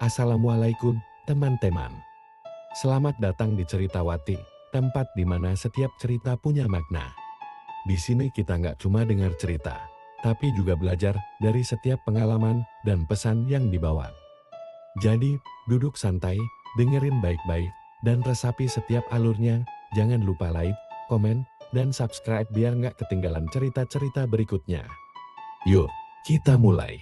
Assalamualaikum, teman-teman. Selamat datang di Ceritawati, tempat di mana setiap cerita punya makna. Di sini kita nggak cuma dengar cerita, tapi juga belajar dari setiap pengalaman dan pesan yang dibawa. Jadi, duduk santai, dengerin baik-baik, dan resapi setiap alurnya. Jangan lupa like, komen, dan subscribe biar nggak ketinggalan cerita-cerita berikutnya. Yuk, kita mulai.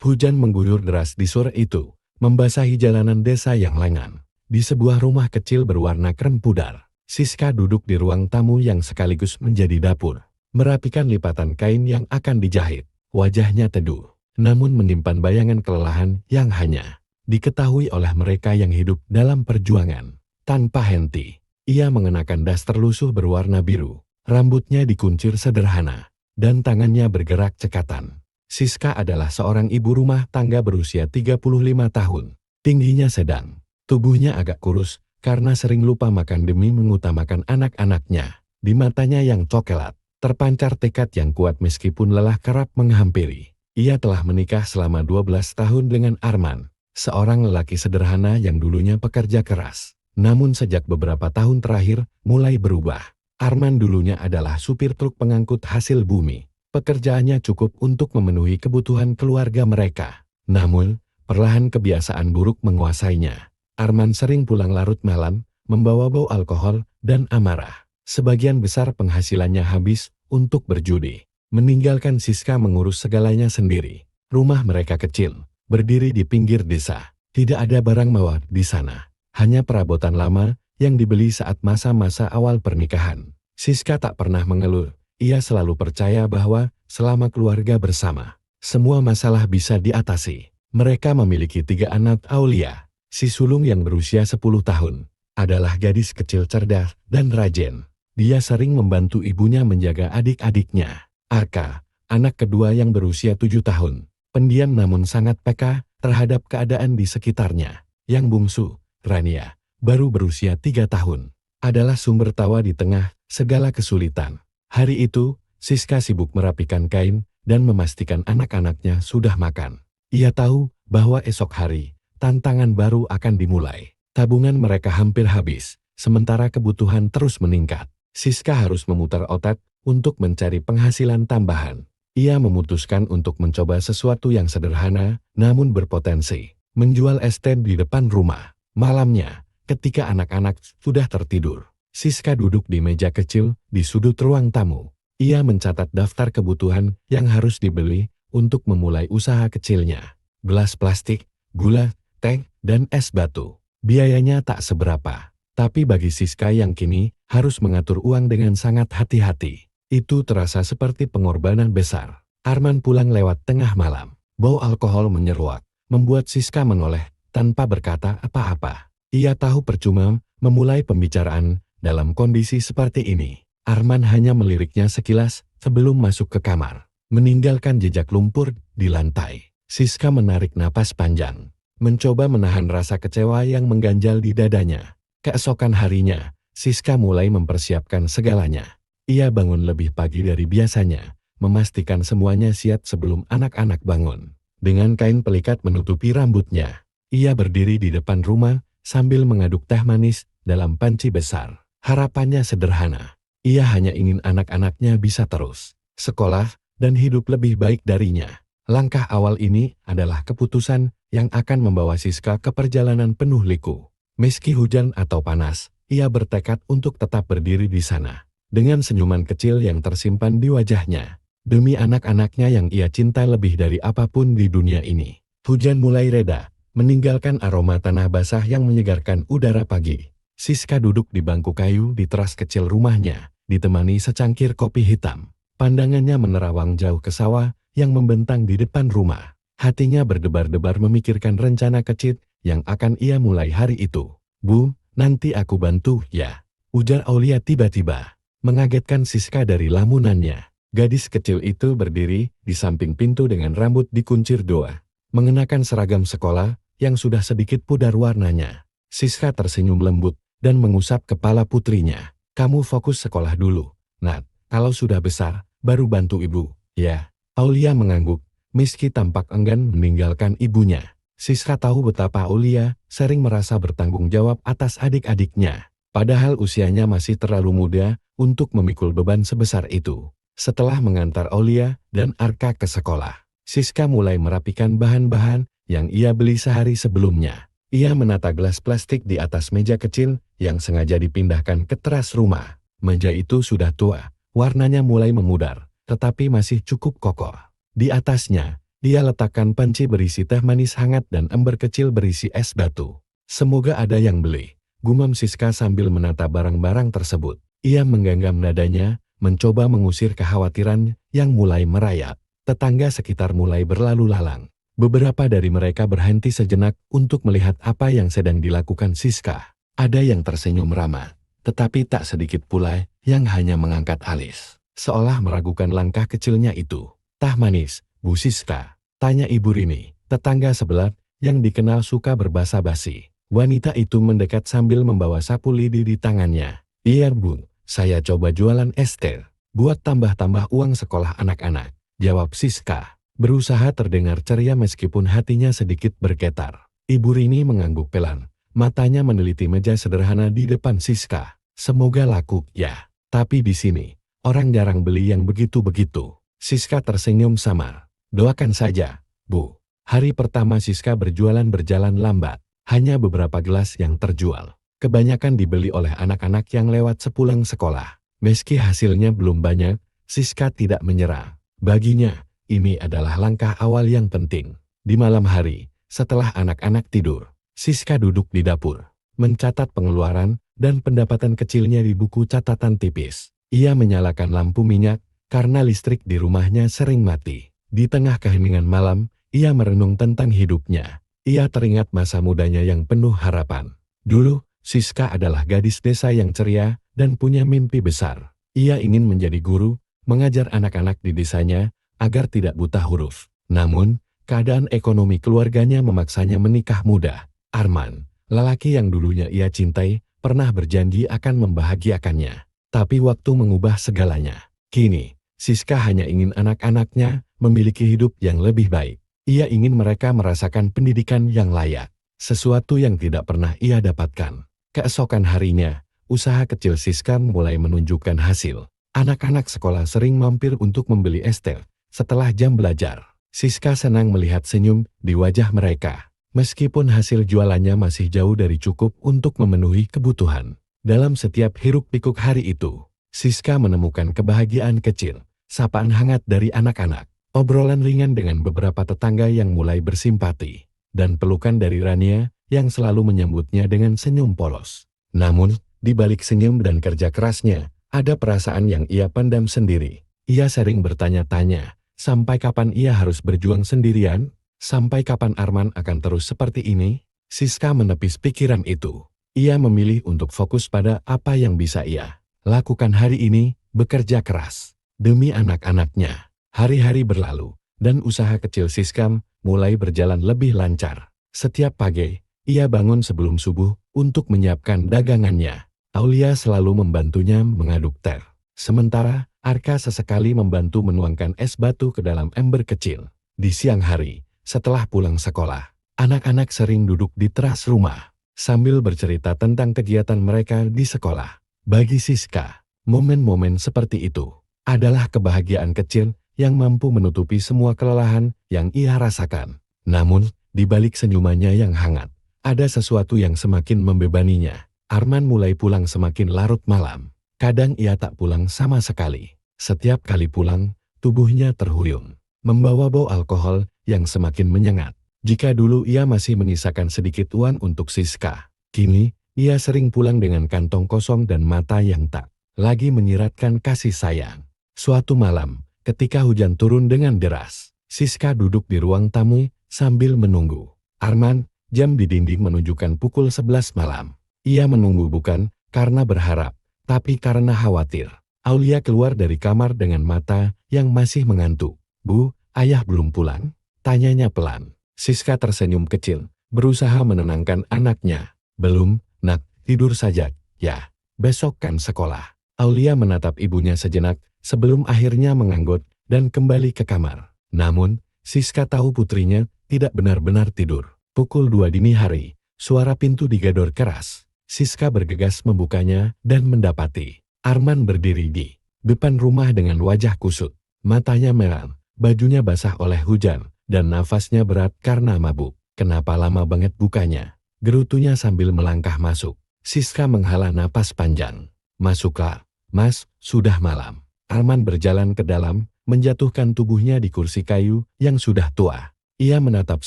Hujan mengguyur deras di sore itu, membasahi jalanan desa yang lengan. Di sebuah rumah kecil berwarna krem pudar, Siska duduk di ruang tamu yang sekaligus menjadi dapur, merapikan lipatan kain yang akan dijahit. Wajahnya teduh, namun menyimpan bayangan kelelahan yang hanya diketahui oleh mereka yang hidup dalam perjuangan. Tanpa henti, ia mengenakan daster lusuh berwarna biru, rambutnya dikuncir sederhana, dan tangannya bergerak cekatan. Siska adalah seorang ibu rumah tangga berusia 35 tahun. Tingginya sedang, tubuhnya agak kurus karena sering lupa makan demi mengutamakan anak-anaknya. Di matanya yang coklat, terpancar tekad yang kuat meskipun lelah kerap menghampiri. Ia telah menikah selama 12 tahun dengan Arman, seorang lelaki sederhana yang dulunya pekerja keras. Namun sejak beberapa tahun terakhir, mulai berubah. Arman dulunya adalah supir truk pengangkut hasil bumi. Pekerjaannya cukup untuk memenuhi kebutuhan keluarga mereka. Namun, perlahan kebiasaan buruk menguasainya. Arman sering pulang larut malam, membawa bau alkohol dan amarah. Sebagian besar penghasilannya habis untuk berjudi, meninggalkan Siska mengurus segalanya sendiri. Rumah mereka kecil, berdiri di pinggir desa. Tidak ada barang mewah di sana. Hanya perabotan lama yang dibeli saat masa-masa awal pernikahan. Siska tak pernah mengeluh. Ia selalu percaya bahwa selama keluarga bersama, semua masalah bisa diatasi. Mereka memiliki 3 anak. Aulia, si sulung yang berusia 10 tahun, adalah gadis kecil cerdas dan rajin. Dia sering membantu ibunya menjaga adik-adiknya. Arka, anak kedua yang berusia 7 tahun, pendiam namun sangat peka terhadap keadaan di sekitarnya. Yang bungsu, Rania, baru berusia 3 tahun, adalah sumber tawa di tengah segala kesulitan. Hari itu, Siska sibuk merapikan kain dan memastikan anak-anaknya sudah makan. Ia tahu bahwa esok hari, tantangan baru akan dimulai. Tabungan mereka hampir habis, sementara kebutuhan terus meningkat. Siska harus memutar otak untuk mencari penghasilan tambahan. Ia memutuskan untuk mencoba sesuatu yang sederhana, namun berpotensi. Menjual es teh di depan rumah. Malamnya, ketika anak-anak sudah tertidur, Siska duduk di meja kecil di sudut ruang tamu. Ia mencatat daftar kebutuhan yang harus dibeli untuk memulai usaha kecilnya. Gelas plastik, gula, teh, dan es batu. Biayanya tak seberapa. Tapi bagi Siska yang kini harus mengatur uang dengan sangat hati-hati, itu terasa seperti pengorbanan besar. Arman pulang lewat tengah malam. Bau alkohol menyeruak, membuat Siska menoleh tanpa berkata apa-apa. Ia tahu percuma memulai pembicaraan dalam kondisi seperti ini. Arman hanya meliriknya sekilas sebelum masuk ke kamar, meninggalkan jejak lumpur di lantai. Siska menarik napas panjang, mencoba menahan rasa kecewa yang mengganjal di dadanya. Keesokan harinya, Siska mulai mempersiapkan segalanya. Ia bangun lebih pagi dari biasanya, memastikan semuanya siap sebelum anak-anak bangun. Dengan kain pelikat menutupi rambutnya, ia berdiri di depan rumah sambil mengaduk teh manis dalam panci besar. Harapannya sederhana. Ia hanya ingin anak-anaknya bisa terus sekolah dan hidup lebih baik darinya. Langkah awal ini adalah keputusan yang akan membawa Siska ke perjalanan penuh liku. Meski hujan atau panas, ia bertekad untuk tetap berdiri di sana. Dengan senyuman kecil yang tersimpan di wajahnya, demi anak-anaknya yang ia cinta lebih dari apapun di dunia ini. Hujan mulai reda, meninggalkan aroma tanah basah yang menyegarkan udara pagi. Siska duduk di bangku kayu di teras kecil rumahnya, ditemani secangkir kopi hitam. Pandangannya menerawang jauh ke sawah yang membentang di depan rumah. Hatinya berdebar-debar memikirkan rencana kecil yang akan ia mulai hari itu. "Bu, nanti aku bantu ya," ujar Aulia tiba-tiba, mengagetkan Siska dari lamunannya. Gadis kecil itu berdiri di samping pintu dengan rambut dikuncir 2, mengenakan seragam sekolah yang sudah sedikit pudar warnanya. Siska tersenyum lembut dan mengusap kepala putrinya. "Kamu fokus sekolah dulu, Nat. Kalau sudah besar, baru bantu ibu, ya." Aulia mengangguk, meski tampak enggan meninggalkan ibunya. Siska tahu betapa Aulia sering merasa bertanggung jawab atas adik-adiknya. Padahal usianya masih terlalu muda untuk memikul beban sebesar itu. Setelah mengantar Aulia dan Arka ke sekolah, Siska mulai merapikan bahan-bahan yang ia beli sehari sebelumnya. Ia menata gelas plastik di atas meja kecil yang sengaja dipindahkan ke teras rumah. Meja itu sudah tua, warnanya mulai memudar, tetapi masih cukup kokoh. Di atasnya, dia letakkan panci berisi teh manis hangat dan ember kecil berisi es batu. Semoga ada yang beli, gumam Siska sambil menata barang-barang tersebut. Ia menggenggam nadanya, mencoba mengusir kekhawatiran yang mulai merayap. Tetangga sekitar mulai berlalu lalang. Beberapa dari mereka berhenti sejenak untuk melihat apa yang sedang dilakukan Siska. Ada yang tersenyum ramah, tetapi tak sedikit pula yang hanya mengangkat alis, seolah meragukan langkah kecilnya itu. "Teh manis, Bu Siska?" tanya Ibu Rini, tetangga sebelah yang dikenal suka berbasa-basi. Wanita itu mendekat sambil membawa sapu lidi di tangannya. "Iya Bu, saya coba jualan es teh, buat tambah-tambah uang sekolah anak-anak," jawab Siska, berusaha terdengar ceria meskipun hatinya sedikit bergetar. Ibu Rini mengangguk pelan, matanya meneliti meja sederhana di depan Siska. "Semoga laku ya, tapi di sini, orang jarang beli yang begitu-begitu." Siska tersenyum samar. "Doakan saja, Bu." Hari pertama Siska berjualan berjalan lambat, hanya beberapa gelas yang terjual. Kebanyakan dibeli oleh anak-anak yang lewat sepulang sekolah. Meski hasilnya belum banyak, Siska tidak menyerah. Baginya, ini adalah langkah awal yang penting. Di malam hari, setelah anak-anak tidur, Siska duduk di dapur, mencatat pengeluaran dan pendapatan kecilnya di buku catatan tipis. Ia menyalakan lampu minyak karena listrik di rumahnya sering mati. Di tengah keheningan malam, ia merenung tentang hidupnya. Ia teringat masa mudanya yang penuh harapan. Dulu, Siska adalah gadis desa yang ceria dan punya mimpi besar. Ia ingin menjadi guru, mengajar anak-anak di desanya agar tidak buta huruf. Namun, keadaan ekonomi keluarganya memaksanya menikah muda. Arman, lelaki yang dulunya ia cintai, pernah berjanji akan membahagiakannya. Tapi waktu mengubah segalanya. Kini, Siska hanya ingin anak-anaknya memiliki hidup yang lebih baik. Ia ingin mereka merasakan pendidikan yang layak, sesuatu yang tidak pernah ia dapatkan. Keesokan harinya, usaha kecil Siska mulai menunjukkan hasil. Anak-anak sekolah sering mampir untuk membeli es teh setelah jam belajar. Siska senang melihat senyum di wajah mereka, meskipun hasil jualannya masih jauh dari cukup untuk memenuhi kebutuhan. Dalam setiap hiruk-pikuk hari itu, Siska menemukan kebahagiaan kecil, sapaan hangat dari anak-anak, obrolan ringan dengan beberapa tetangga yang mulai bersimpati, dan pelukan dari Rania yang selalu menyambutnya dengan senyum polos. Namun, di balik senyum dan kerja kerasnya, ada perasaan yang ia pendam sendiri. Ia sering bertanya-tanya, sampai kapan ia harus berjuang sendirian? Sampai kapan Arman akan terus seperti ini? Siska menepis pikiran itu. Ia memilih untuk fokus pada apa yang bisa ia lakukan hari ini, bekerja keras demi anak-anaknya. Hari-hari berlalu, dan usaha kecil Siska mulai berjalan lebih lancar. Setiap pagi, ia bangun sebelum subuh untuk menyiapkan dagangannya. Aulia selalu membantunya mengaduk teh. Sementara, Arka sesekali membantu menuangkan es batu ke dalam ember kecil. Di siang hari, setelah pulang sekolah, anak-anak sering duduk di teras rumah, sambil bercerita tentang kegiatan mereka di sekolah. Bagi Siska, momen-momen seperti itu adalah kebahagiaan kecil yang mampu menutupi semua kelelahan yang ia rasakan. Namun, di balik senyumannya yang hangat, ada sesuatu yang semakin membebaninya. Arman mulai pulang semakin larut malam. Kadang ia tak pulang sama sekali. Setiap kali pulang, tubuhnya terhuyung, membawa bau alkohol yang semakin menyengat. Jika dulu ia masih menyisakan sedikit uang untuk Siska, kini ia sering pulang dengan kantong kosong dan mata yang tak lagi menyiratkan kasih sayang. Suatu malam, ketika hujan turun dengan deras, Siska duduk di ruang tamu sambil menunggu. Arman, jam di dinding menunjukkan pukul 11 malam. Ia menunggu bukan karena berharap, tapi karena khawatir. Aulia keluar dari kamar dengan mata yang masih mengantuk. "Bu, ayah belum pulang?" tanyanya pelan. Siska tersenyum kecil, berusaha menenangkan anaknya. "Belum, Nak, tidur saja, ya. Besok kan sekolah." Aulia menatap ibunya sejenak sebelum akhirnya mengangguk dan kembali ke kamar. Namun, Siska tahu putrinya tidak benar-benar tidur. Pukul 2 dini hari, suara pintu digedor keras. Siska bergegas membukanya dan mendapati Arman berdiri di depan rumah dengan wajah kusut. Matanya merah, bajunya basah oleh hujan, dan nafasnya berat karena mabuk. Kenapa lama banget bukanya? Gerutunya sambil melangkah masuk. Siska menghela napas panjang. Masuklah, Mas, sudah malam. Arman berjalan ke dalam, menjatuhkan tubuhnya di kursi kayu yang sudah tua. Ia menatap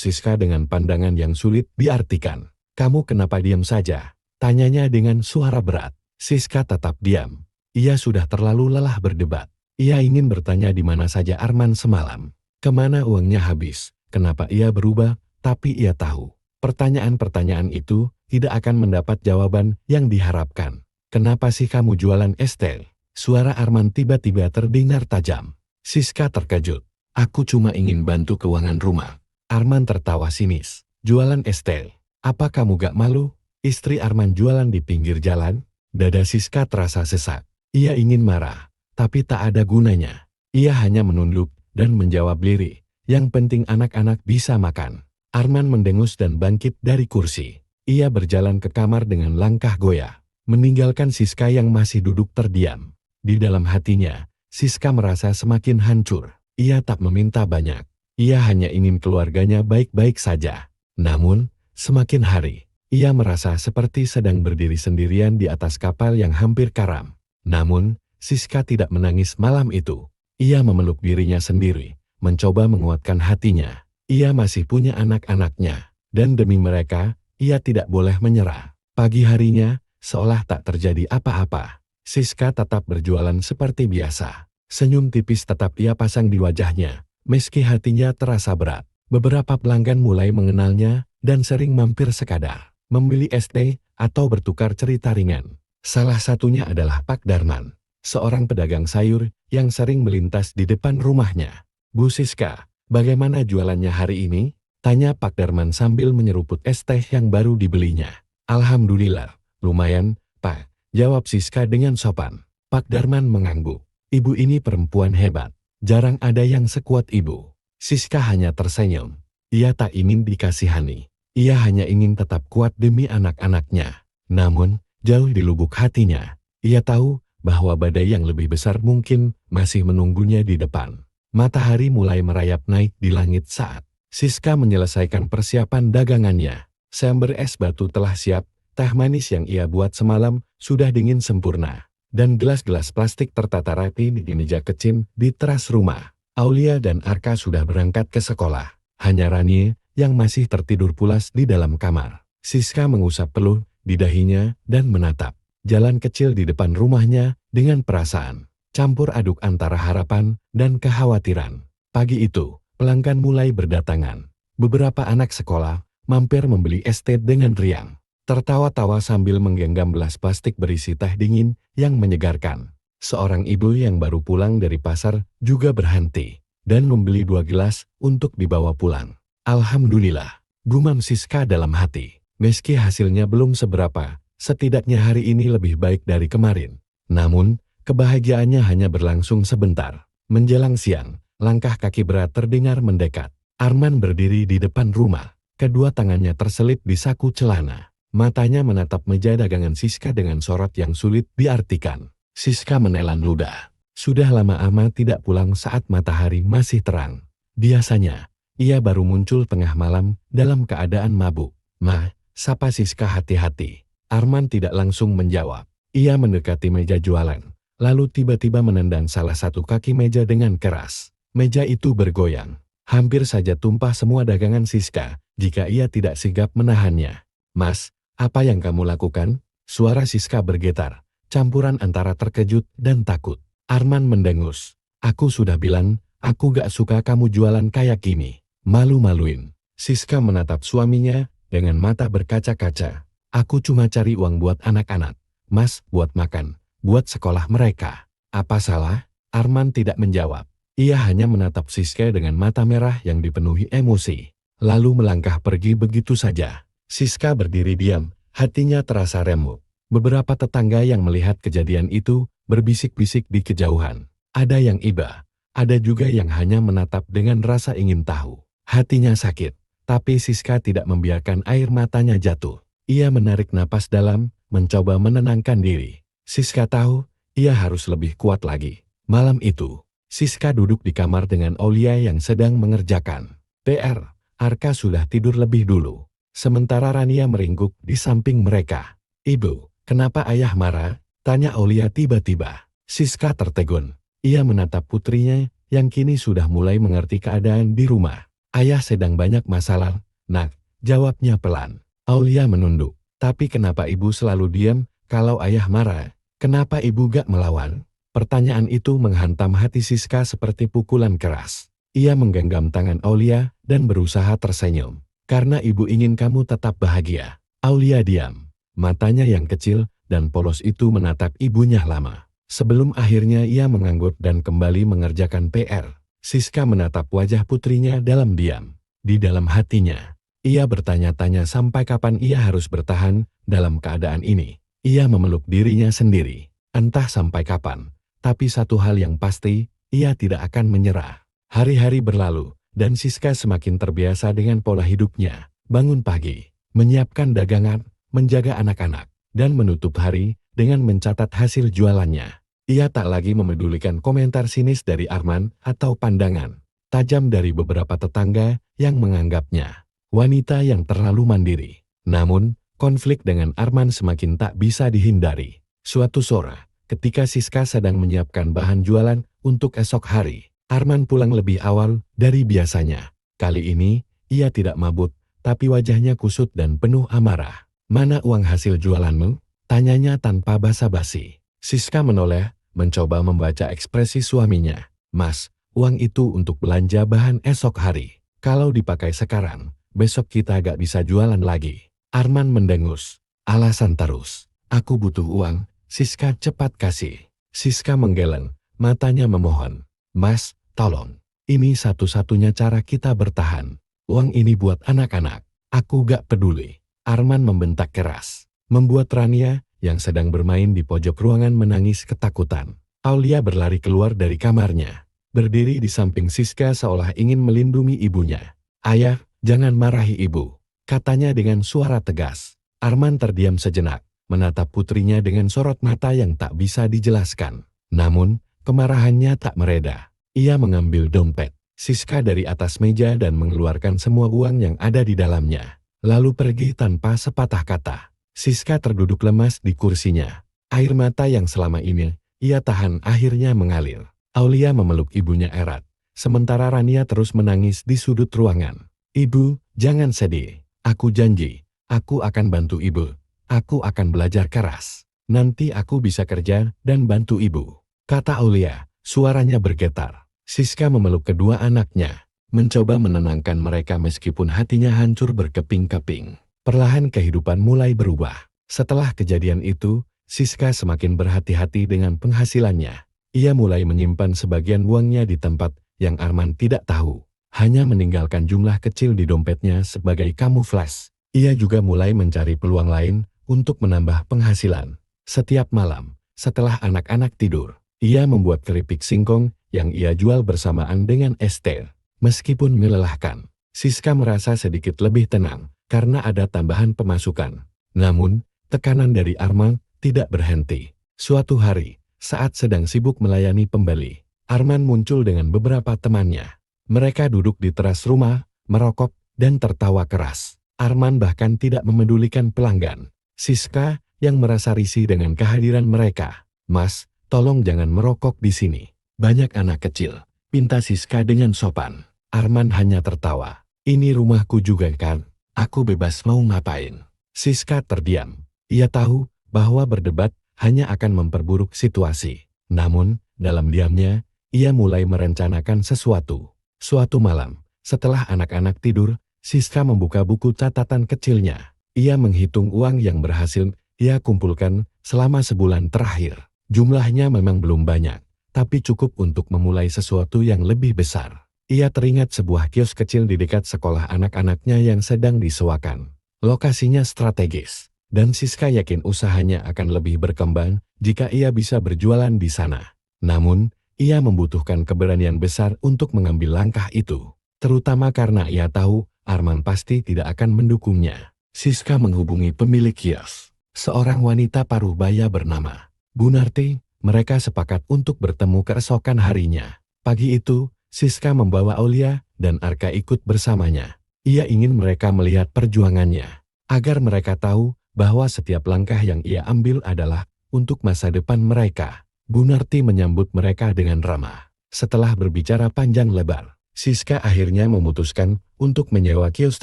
Siska dengan pandangan yang sulit diartikan. Kamu kenapa diam saja? Tanyanya dengan suara berat. Siska tetap diam. Ia sudah terlalu lelah berdebat. Ia ingin bertanya di mana saja Arman semalam. Kemana uangnya habis? Kenapa ia berubah? Tapi ia tahu, pertanyaan-pertanyaan itu tidak akan mendapat jawaban yang diharapkan. Kenapa sih kamu jualan es teh? Suara Arman tiba-tiba terdengar tajam. Siska terkejut. Aku cuma ingin bantu keuangan rumah. Arman tertawa sinis. Jualan es teh? Apa kamu gak malu? Istri Arman jualan di pinggir jalan? Dada Siska terasa sesak. Ia ingin marah, tapi tak ada gunanya. Ia hanya menunduk dan menjawab lirih. Yang penting anak-anak bisa makan. Arman mendengus dan bangkit dari kursi. Ia berjalan ke kamar dengan langkah goyah, meninggalkan Siska yang masih duduk terdiam. Di dalam hatinya, Siska merasa semakin hancur. Ia tak meminta banyak. Ia hanya ingin keluarganya baik-baik saja. Namun, semakin hari, ia merasa seperti sedang berdiri sendirian di atas kapal yang hampir karam. Namun, Siska tidak menangis malam itu. Ia memeluk dirinya sendiri, mencoba menguatkan hatinya. Ia masih punya anak-anaknya, dan demi mereka, ia tidak boleh menyerah. Pagi harinya, seolah tak terjadi apa-apa. Siska tetap berjualan seperti biasa. Senyum tipis tetap ia pasang di wajahnya, meski hatinya terasa berat. Beberapa pelanggan mulai mengenalnya dan sering mampir sekadar membeli es teh atau bertukar cerita ringan. Salah satunya adalah Pak Darman, seorang pedagang sayur yang sering melintas di depan rumahnya. Bu Siska, bagaimana jualannya hari ini? Tanya Pak Darman sambil menyeruput es teh yang baru dibelinya. Alhamdulillah, lumayan, Pak, jawab Siska dengan sopan. Pak Darman mengangguk. Ibu ini perempuan hebat. Jarang ada yang sekuat ibu. Siska hanya tersenyum. Ia tak ingin dikasihani. Ia hanya ingin tetap kuat demi anak-anaknya. Namun, jauh di lubuk hatinya, ia tahu bahwa badai yang lebih besar mungkin masih menunggunya di depan. Matahari mulai merayap naik di langit saat Siska menyelesaikan persiapan dagangannya. Seember es batu telah siap, teh manis yang ia buat semalam sudah dingin sempurna. Dan gelas-gelas plastik tertata rapi di meja kecil di teras rumah. Aulia dan Arka sudah berangkat ke sekolah. Hanya Rani yang masih tertidur pulas di dalam kamar. Siska mengusap peluh di dahinya dan menatap jalan kecil di depan rumahnya dengan perasaan campur aduk antara harapan dan kekhawatiran. Pagi itu, pelanggan mulai berdatangan. Beberapa anak sekolah mampir membeli es teh dengan riang. Tertawa-tawa sambil menggenggam gelas plastik berisi teh dingin yang menyegarkan. Seorang ibu yang baru pulang dari pasar juga berhenti dan membeli 2 gelas untuk dibawa pulang. Alhamdulillah, gumam Siska dalam hati. Meski hasilnya belum seberapa, setidaknya hari ini lebih baik dari kemarin. Namun, kebahagiaannya hanya berlangsung sebentar. Menjelang siang, langkah kaki berat terdengar mendekat. Arman berdiri di depan rumah. Kedua tangannya terselip di saku celana. Matanya menatap meja dagangan Siska dengan sorot yang sulit diartikan. Siska menelan ludah. Sudah lama amat tidak pulang saat matahari masih terang. Biasanya, ia baru muncul tengah malam dalam keadaan mabuk. "Ma," sapa Siska hati-hati. Arman tidak langsung menjawab. Ia mendekati meja jualan, lalu tiba-tiba menendang salah satu kaki meja dengan keras. Meja itu bergoyang. Hampir saja tumpah semua dagangan Siska jika ia tidak sigap menahannya. "Mas, apa yang kamu lakukan?" Suara Siska bergetar, campuran antara terkejut dan takut. Arman mendengus. "Aku sudah bilang, aku gak suka kamu jualan kayak gini." Malu-maluin, Siska menatap suaminya dengan mata berkaca-kaca. "Aku cuma cari uang buat anak-anak. Mas, buat makan, buat sekolah mereka." "Apa salah?" Arman tidak menjawab. Ia hanya menatap Siska dengan mata merah yang dipenuhi emosi, lalu melangkah pergi begitu saja. Siska berdiri diam, hatinya terasa remuk. Beberapa tetangga yang melihat kejadian itu berbisik-bisik di kejauhan. Ada yang iba, ada juga yang hanya menatap dengan rasa ingin tahu. Hatinya sakit, Tapi Siska tidak membiarkan air matanya jatuh. Ia menarik napas dalam, mencoba menenangkan diri. Siska tahu, ia harus lebih kuat lagi. Malam itu, Siska duduk di kamar dengan Aulia yang sedang mengerjakan PR. Arka sudah tidur lebih dulu. Sementara Rania meringkuk di samping mereka. "Ibu, kenapa ayah marah?" tanya Aulia tiba-tiba. Siska tertegun. Ia menatap putrinya yang kini sudah mulai mengerti keadaan di rumah. "Ayah sedang banyak masalah, Nak," jawabnya pelan. Aulia menunduk. "Tapi kenapa ibu selalu diam kalau ayah marah? Kenapa ibu gak melawan?" Pertanyaan itu menghantam hati Siska seperti pukulan keras. Ia menggenggam tangan Aulia dan berusaha tersenyum. "Karena ibu ingin kamu tetap bahagia." Aulia diam. Matanya yang kecil dan polos itu menatap ibunya lama. Sebelum akhirnya ia mengangguk dan kembali mengerjakan PR. Siska menatap wajah putrinya dalam diam. Di dalam hatinya, ia bertanya-tanya sampai kapan ia harus bertahan dalam keadaan ini. Ia memeluk dirinya sendiri. Entah sampai kapan, tapi satu hal yang pasti, ia tidak akan menyerah. Hari-hari berlalu, dan Siska semakin terbiasa dengan pola hidupnya. Bangun pagi, menyiapkan dagangan, menjaga anak-anak, dan menutup hari dengan mencatat hasil jualannya. Ia tak lagi memedulikan komentar sinis dari Arman atau pandangan tajam dari beberapa tetangga yang menganggapnya wanita yang terlalu mandiri. Namun, konflik dengan Arman semakin tak bisa dihindari. Suatu sore, ketika Siska sedang menyiapkan bahan jualan untuk esok hari, Arman pulang lebih awal dari biasanya. Kali ini, ia tidak mabuk, tapi wajahnya kusut dan penuh amarah. "Mana uang hasil jualanmu?" tanyanya tanpa basa-basi. Siska menoleh, mencoba membaca ekspresi suaminya. "Mas, uang itu untuk belanja bahan esok hari. Kalau dipakai sekarang, besok kita gak bisa jualan lagi." Arman mendengus. "Alasan terus. Aku butuh uang, Siska, cepat kasih." Siska menggeleng, matanya memohon. "Mas, tolong. Ini satu-satunya cara kita bertahan. Uang ini buat anak-anak. Aku gak peduli." Arman membentak keras, membuat Rania yang sedang bermain di pojok ruangan menangis ketakutan. Aulia berlari keluar dari kamarnya, berdiri di samping Siska seolah ingin melindungi ibunya. "Ayah, jangan marahi ibu," katanya dengan suara tegas. Arman terdiam sejenak, menatap putrinya dengan sorot mata yang tak bisa dijelaskan. Namun, kemarahannya tak mereda. Ia mengambil dompet Siska dari atas meja dan mengeluarkan semua uang yang ada di dalamnya, lalu pergi tanpa sepatah kata. Siska terduduk lemas di kursinya. Air mata yang selama ini ia tahan akhirnya mengalir. Aulia memeluk ibunya erat, sementara Rania terus menangis di sudut ruangan. "Ibu, jangan sedih. Aku janji, aku akan bantu ibu. Aku akan belajar keras. Nanti aku bisa kerja dan bantu ibu," kata Aulia, suaranya bergetar. Siska memeluk kedua anaknya, mencoba menenangkan mereka meskipun hatinya hancur berkeping-keping. Perlahan kehidupan mulai berubah. Setelah kejadian itu, Siska semakin berhati-hati dengan penghasilannya. Ia mulai menyimpan sebagian uangnya di tempat yang Arman tidak tahu. Hanya meninggalkan jumlah kecil di dompetnya sebagai kamuflas. Ia juga mulai mencari peluang lain untuk menambah penghasilan. Setiap malam, setelah anak-anak tidur, ia membuat keripik singkong yang ia jual bersamaan dengan es teh. Meskipun melelahkan, Siska merasa sedikit lebih tenang karena ada tambahan pemasukan. Namun, tekanan dari Arman tidak berhenti. Suatu hari, saat sedang sibuk melayani pembeli, Arman muncul dengan beberapa temannya. Mereka duduk di teras rumah, merokok, dan tertawa keras. Arman bahkan tidak memedulikan pelanggan. Siska yang merasa risih dengan kehadiran mereka. "Mas, tolong jangan merokok di sini. Banyak anak kecil," pinta Siska dengan sopan. Arman hanya tertawa. "Ini rumahku juga kan? Aku bebas mau ngapain." Siska terdiam. Ia tahu bahwa berdebat hanya akan memperburuk situasi. Namun, dalam diamnya, ia mulai merencanakan sesuatu. Suatu malam, setelah anak-anak tidur, Siska membuka buku catatan kecilnya. Ia menghitung uang yang berhasil ia kumpulkan selama sebulan terakhir. Jumlahnya memang belum banyak, tapi cukup untuk memulai sesuatu yang lebih besar. Ia teringat sebuah kios kecil di dekat sekolah anak-anaknya yang sedang disewakan. Lokasinya strategis, dan Siska yakin usahanya akan lebih berkembang jika ia bisa berjualan di sana. Namun, ia membutuhkan keberanian besar untuk mengambil langkah itu, terutama karena ia tahu Arman pasti tidak akan mendukungnya. Siska menghubungi pemilik kios, seorang wanita paruh baya bernama Bu Narti. Mereka sepakat untuk bertemu keesokan harinya. Pagi itu, Siska membawa Aulia dan Arka ikut bersamanya. Ia ingin mereka melihat perjuangannya, agar mereka tahu bahwa setiap langkah yang ia ambil adalah untuk masa depan mereka. Bu Narti menyambut mereka dengan ramah. Setelah berbicara panjang lebar, Siska akhirnya memutuskan untuk menyewa kios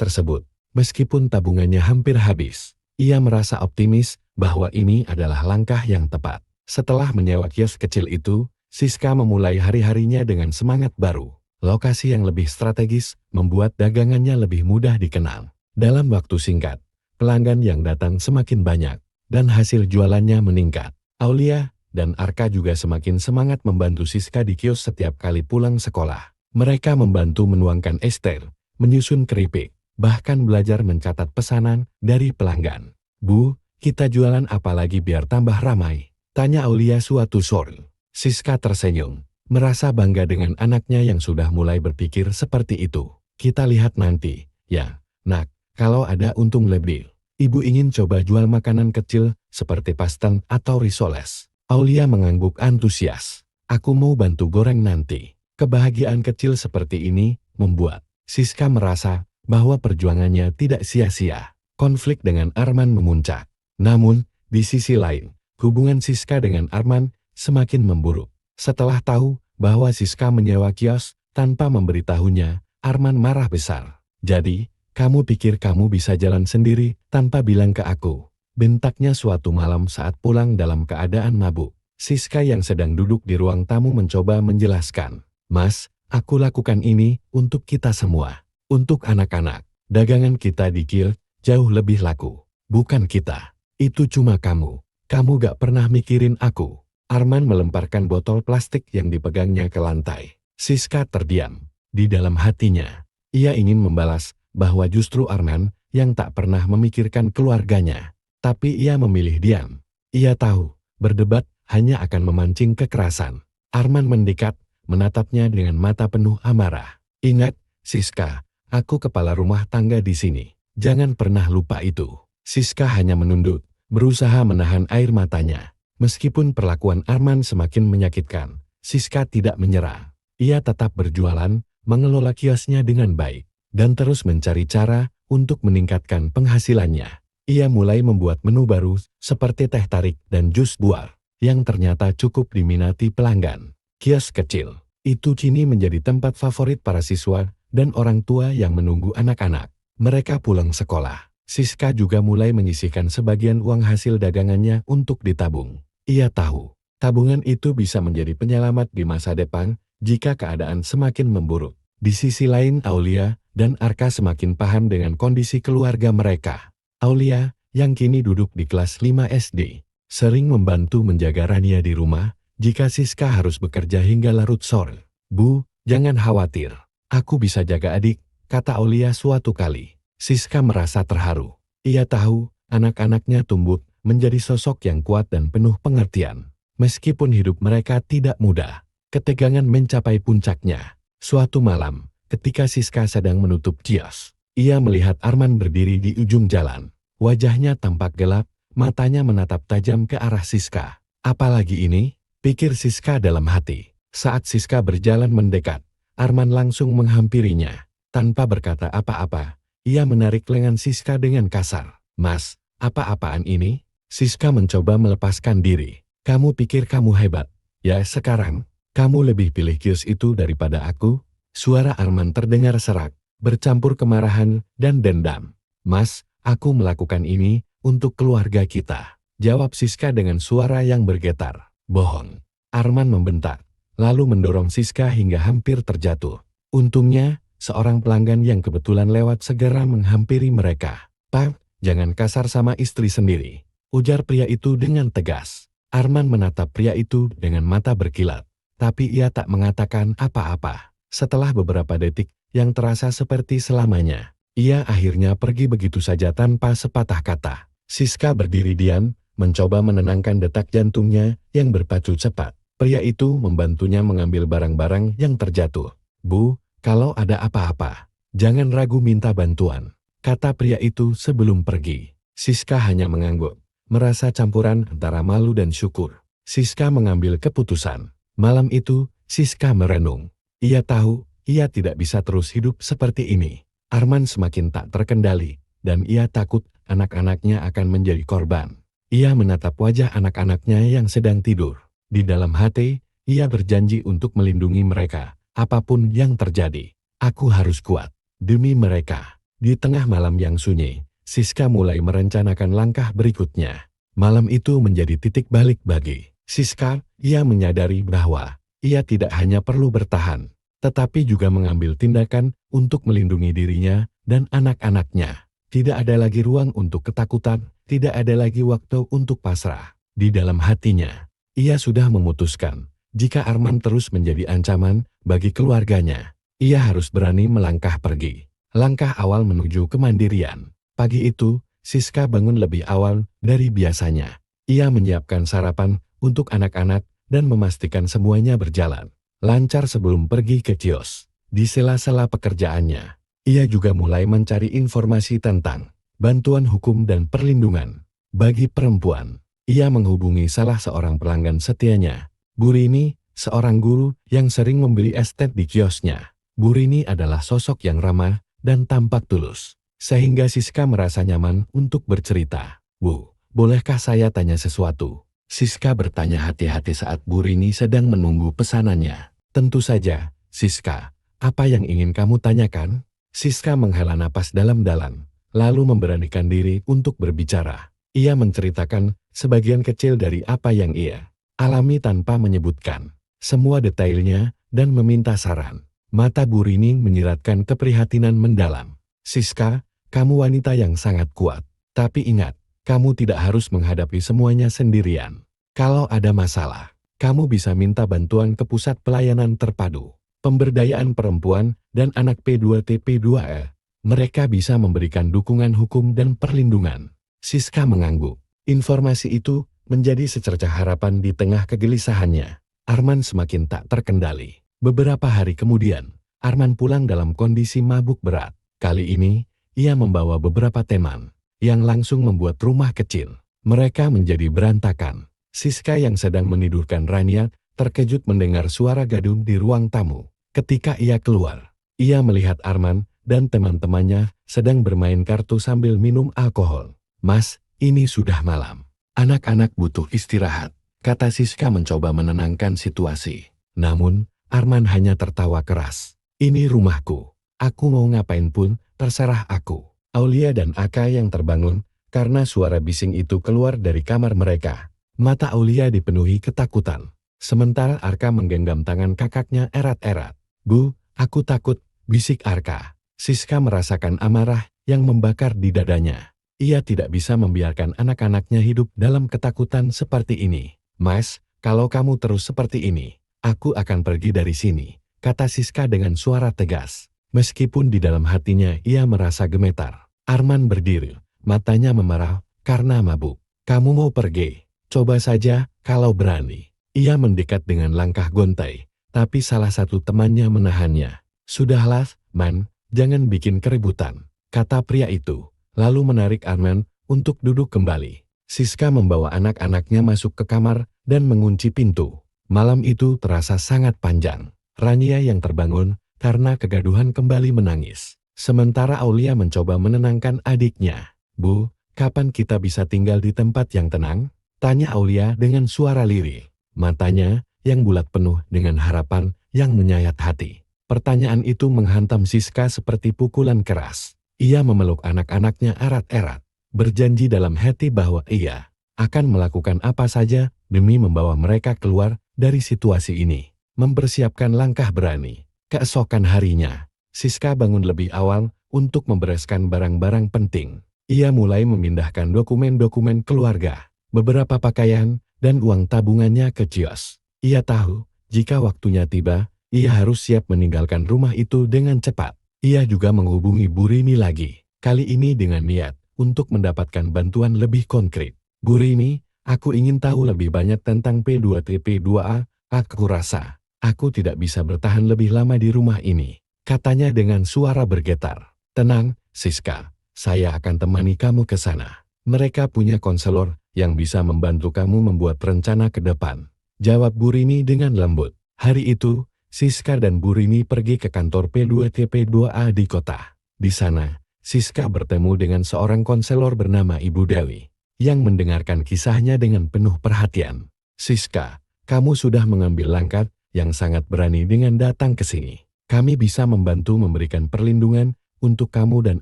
tersebut. Meskipun tabungannya hampir habis, ia merasa optimis bahwa ini adalah langkah yang tepat. Setelah menyewa kios kecil itu, Siska memulai hari-harinya dengan semangat baru. Lokasi yang lebih strategis membuat dagangannya lebih mudah dikenal. Dalam waktu singkat, pelanggan yang datang semakin banyak, dan hasil jualannya meningkat. Aulia dan Arka juga semakin semangat membantu Siska di kios setiap kali pulang sekolah. Mereka membantu menuangkan ester, menyusun keripik, bahkan belajar mencatat pesanan dari pelanggan. Bu, kita jualan apa lagi biar tambah ramai? Tanya Aulia suatu sore. Siska tersenyum, merasa bangga dengan anaknya yang sudah mulai berpikir seperti itu. Kita lihat nanti, ya, nak, kalau ada untung lebih. Ibu ingin coba jual makanan kecil seperti pastel atau risoles. Aulia mengangguk antusias. Aku mau bantu goreng nanti. Kebahagiaan kecil seperti ini membuat Siska merasa bahwa perjuangannya tidak sia-sia. Konflik dengan Arman memuncak. Namun, di sisi lain, hubungan Siska dengan Arman semakin memburuk. Setelah tahu bahwa Siska menyewa kios tanpa memberitahunya, Arman marah besar. Jadi, kamu pikir kamu bisa jalan sendiri tanpa bilang ke aku? Bentaknya suatu malam saat pulang dalam keadaan mabuk. Siska yang sedang duduk di ruang tamu mencoba menjelaskan. Mas, aku lakukan ini untuk kita semua. Untuk anak-anak. Dagangan kita di kios jauh lebih laku. Bukan kita. Itu cuma kamu. Kamu gak pernah mikirin aku. Arman melemparkan botol plastik yang dipegangnya ke lantai. Siska terdiam. Di dalam hatinya, ia ingin membalas bahwa justru Arman yang tak pernah memikirkan keluarganya. Tapi ia memilih diam. Ia tahu, berdebat hanya akan memancing kekerasan. Arman mendekat, menatapnya dengan mata penuh amarah. Ingat, Siska, aku kepala rumah tangga di sini. Jangan pernah lupa itu. Siska hanya menunduk, berusaha menahan air matanya. Meskipun perlakuan Arman semakin menyakitkan, Siska tidak menyerah. Ia tetap berjualan, mengelola kiosnya dengan baik, dan terus mencari cara untuk meningkatkan penghasilannya. Ia mulai membuat menu baru seperti teh tarik dan jus buah, yang ternyata cukup diminati pelanggan. Kios kecil itu kini menjadi tempat favorit para siswa dan orang tua yang menunggu anak-anak mereka pulang sekolah. Siska juga mulai menyisihkan sebagian uang hasil dagangannya untuk ditabung. Ia tahu, tabungan itu bisa menjadi penyelamat di masa depan jika keadaan semakin memburuk. Di sisi lain, Aulia dan Arka semakin paham dengan kondisi keluarga mereka. Aulia, yang kini duduk di kelas 5 SD, sering membantu menjaga Rania di rumah jika Siska harus bekerja hingga larut sore. Bu, jangan khawatir. Aku bisa jaga adik, kata Aulia suatu kali. Siska merasa terharu. Ia tahu, anak-anaknya tumbuh menjadi sosok yang kuat dan penuh pengertian. Meskipun hidup mereka tidak mudah, ketegangan mencapai puncaknya. Suatu malam, ketika Siska sedang menutup kios, ia melihat Arman berdiri di ujung jalan. Wajahnya tampak gelap, matanya menatap tajam ke arah Siska. Apalagi ini? Pikir Siska dalam hati. Saat Siska berjalan mendekat, Arman langsung menghampirinya. Tanpa berkata apa-apa, ia menarik lengan Siska dengan kasar. Mas, apa-apaan ini? Siska mencoba melepaskan diri. Kamu pikir kamu hebat? Ya sekarang, kamu lebih pilih kios itu daripada aku? Suara Arman terdengar serak, bercampur kemarahan dan dendam. Mas, aku melakukan ini untuk keluarga kita. Jawab Siska dengan suara yang bergetar. Bohong. Arman membentak, lalu mendorong Siska hingga hampir terjatuh. Untungnya, seorang pelanggan yang kebetulan lewat segera menghampiri mereka. Pak, jangan kasar sama istri sendiri, ujar pria itu dengan tegas. Arman menatap pria itu dengan mata berkilat, tapi ia tak mengatakan apa-apa. Setelah beberapa detik yang terasa seperti selamanya, ia akhirnya pergi begitu saja tanpa sepatah kata. Siska berdiri diam, mencoba menenangkan detak jantungnya yang berpacu cepat. Pria itu membantunya mengambil barang-barang yang terjatuh. Bu, kalau ada apa-apa, Jangan ragu minta bantuan, kata pria itu sebelum pergi. Siska hanya mengangguk, merasa campuran antara malu dan syukur. Siska mengambil keputusan. Malam itu, Siska merenung. Ia tahu, ia tidak bisa terus hidup seperti ini. Arman semakin tak terkendali, dan ia takut anak-anaknya akan menjadi korban. Ia menatap wajah anak-anaknya yang sedang tidur. Di dalam hati, ia berjanji untuk melindungi mereka, apapun yang terjadi. Aku harus kuat, demi mereka. Di tengah malam yang sunyi, Siska mulai merencanakan langkah berikutnya. Malam itu menjadi titik balik bagi Siska. Ia menyadari bahwa ia tidak hanya perlu bertahan, tetapi juga mengambil tindakan untuk melindungi dirinya dan anak-anaknya. Tidak ada lagi ruang untuk ketakutan, tidak ada lagi waktu untuk pasrah. Di dalam hatinya, ia sudah memutuskan, jika Arman terus menjadi ancaman bagi keluarganya, ia harus berani melangkah pergi. Langkah awal menuju kemandirian. Pagi itu, Siska bangun lebih awal dari biasanya. Ia menyiapkan sarapan untuk anak-anak dan memastikan semuanya berjalan lancar sebelum pergi ke kios. Di sela-sela pekerjaannya, ia juga mulai mencari informasi tentang bantuan hukum dan perlindungan bagi perempuan. Ia menghubungi salah seorang pelanggan setianya, Bu Rini, seorang guru yang sering membeli es teh di kiosnya. Bu Rini adalah sosok yang ramah dan tampak tulus, sehingga Siska merasa nyaman untuk bercerita. Bu, bolehkah saya tanya sesuatu? Siska bertanya hati-hati saat Bu Rini sedang menunggu pesanannya. Tentu saja, Siska. Apa yang ingin kamu tanyakan? Siska menghela napas dalam-dalam, lalu memberanikan diri untuk berbicara. Ia menceritakan sebagian kecil dari apa yang ia alami tanpa menyebutkan semua detailnya dan meminta saran. Mata Bu Rini menyiratkan keprihatinan mendalam. Siska, kamu wanita yang sangat kuat. Tapi ingat, kamu tidak harus menghadapi semuanya sendirian. Kalau ada masalah, kamu bisa minta bantuan ke Pusat Pelayanan Terpadu Pemberdayaan Perempuan dan Anak P2TP2E. Mereka bisa memberikan dukungan hukum dan perlindungan. Siska mengangguk. Informasi itu menjadi secercah harapan di tengah kegelisahannya. Arman semakin tak terkendali. Beberapa hari kemudian, Arman pulang dalam kondisi mabuk berat. Kali ini, ia membawa beberapa teman yang langsung membuat rumah kecil mereka menjadi berantakan. Siska yang sedang menidurkan Rania terkejut mendengar suara gaduh di ruang tamu. Ketika ia keluar, ia melihat Arman dan teman-temannya sedang bermain kartu sambil minum alkohol. Mas, ini sudah malam. Anak-anak butuh istirahat, kata Siska mencoba menenangkan situasi. Namun, Arman hanya tertawa keras. Ini rumahku. Aku mau ngapain pun, terserah aku. Aulia dan Aka yang terbangun karena suara bising itu keluar dari kamar mereka. Mata Aulia dipenuhi ketakutan. Sementara Arka menggenggam tangan kakaknya erat-erat. Bu, aku takut, bisik Arka. Siska merasakan amarah yang membakar di dadanya. Ia tidak bisa membiarkan anak-anaknya hidup dalam ketakutan seperti ini. Mas, kalau kamu terus seperti ini, aku akan pergi dari sini, kata Siska dengan suara tegas. Meskipun di dalam hatinya ia merasa gemetar. Arman berdiri, matanya memerah karena mabuk. Kamu mau pergi? Coba saja kalau berani. Ia mendekat dengan langkah gontai, tapi salah satu temannya menahannya. Sudahlah, Man, jangan bikin keributan, kata pria itu, lalu menarik Arman untuk duduk kembali. Siska membawa anak-anaknya masuk ke kamar dan mengunci pintu. Malam itu terasa sangat panjang. Rania yang terbangun karena kegaduhan kembali menangis. Sementara Aulia mencoba menenangkan adiknya. Bu, kapan kita bisa tinggal di tempat yang tenang? Tanya Aulia dengan suara lirih. Matanya yang bulat penuh dengan harapan yang menyayat hati. Pertanyaan itu menghantam Siska seperti pukulan keras. Ia memeluk anak-anaknya erat-erat, berjanji dalam hati bahwa ia akan melakukan apa saja demi membawa mereka keluar dari situasi ini. Mempersiapkan langkah berani. Keesokan harinya, Siska bangun lebih awal untuk membereskan barang-barang penting. Ia mulai memindahkan dokumen-dokumen keluarga, beberapa pakaian, dan uang tabungannya ke kios. Ia tahu, jika waktunya tiba, ia harus siap meninggalkan rumah itu dengan cepat. Ia juga menghubungi Bu Rini lagi, kali ini dengan niat untuk mendapatkan bantuan lebih konkret. Bu Rini, aku ingin tahu lebih banyak tentang P2TP2A. Aku rasa, aku tidak bisa bertahan lebih lama di rumah ini. Katanya dengan suara bergetar. Tenang, Siska. Saya akan temani kamu ke sana. Mereka punya konselor yang bisa membantu kamu membuat rencana ke depan. Jawab Bu Rini dengan lembut. Hari itu, Siska dan Bu Rini pergi ke kantor P2TP2A di kota. Di sana, Siska bertemu dengan seorang konselor bernama Ibu Dewi, yang mendengarkan kisahnya dengan penuh perhatian. Siska, kamu sudah mengambil langkah yang sangat berani dengan datang ke sini. Kami bisa membantu memberikan perlindungan untuk kamu dan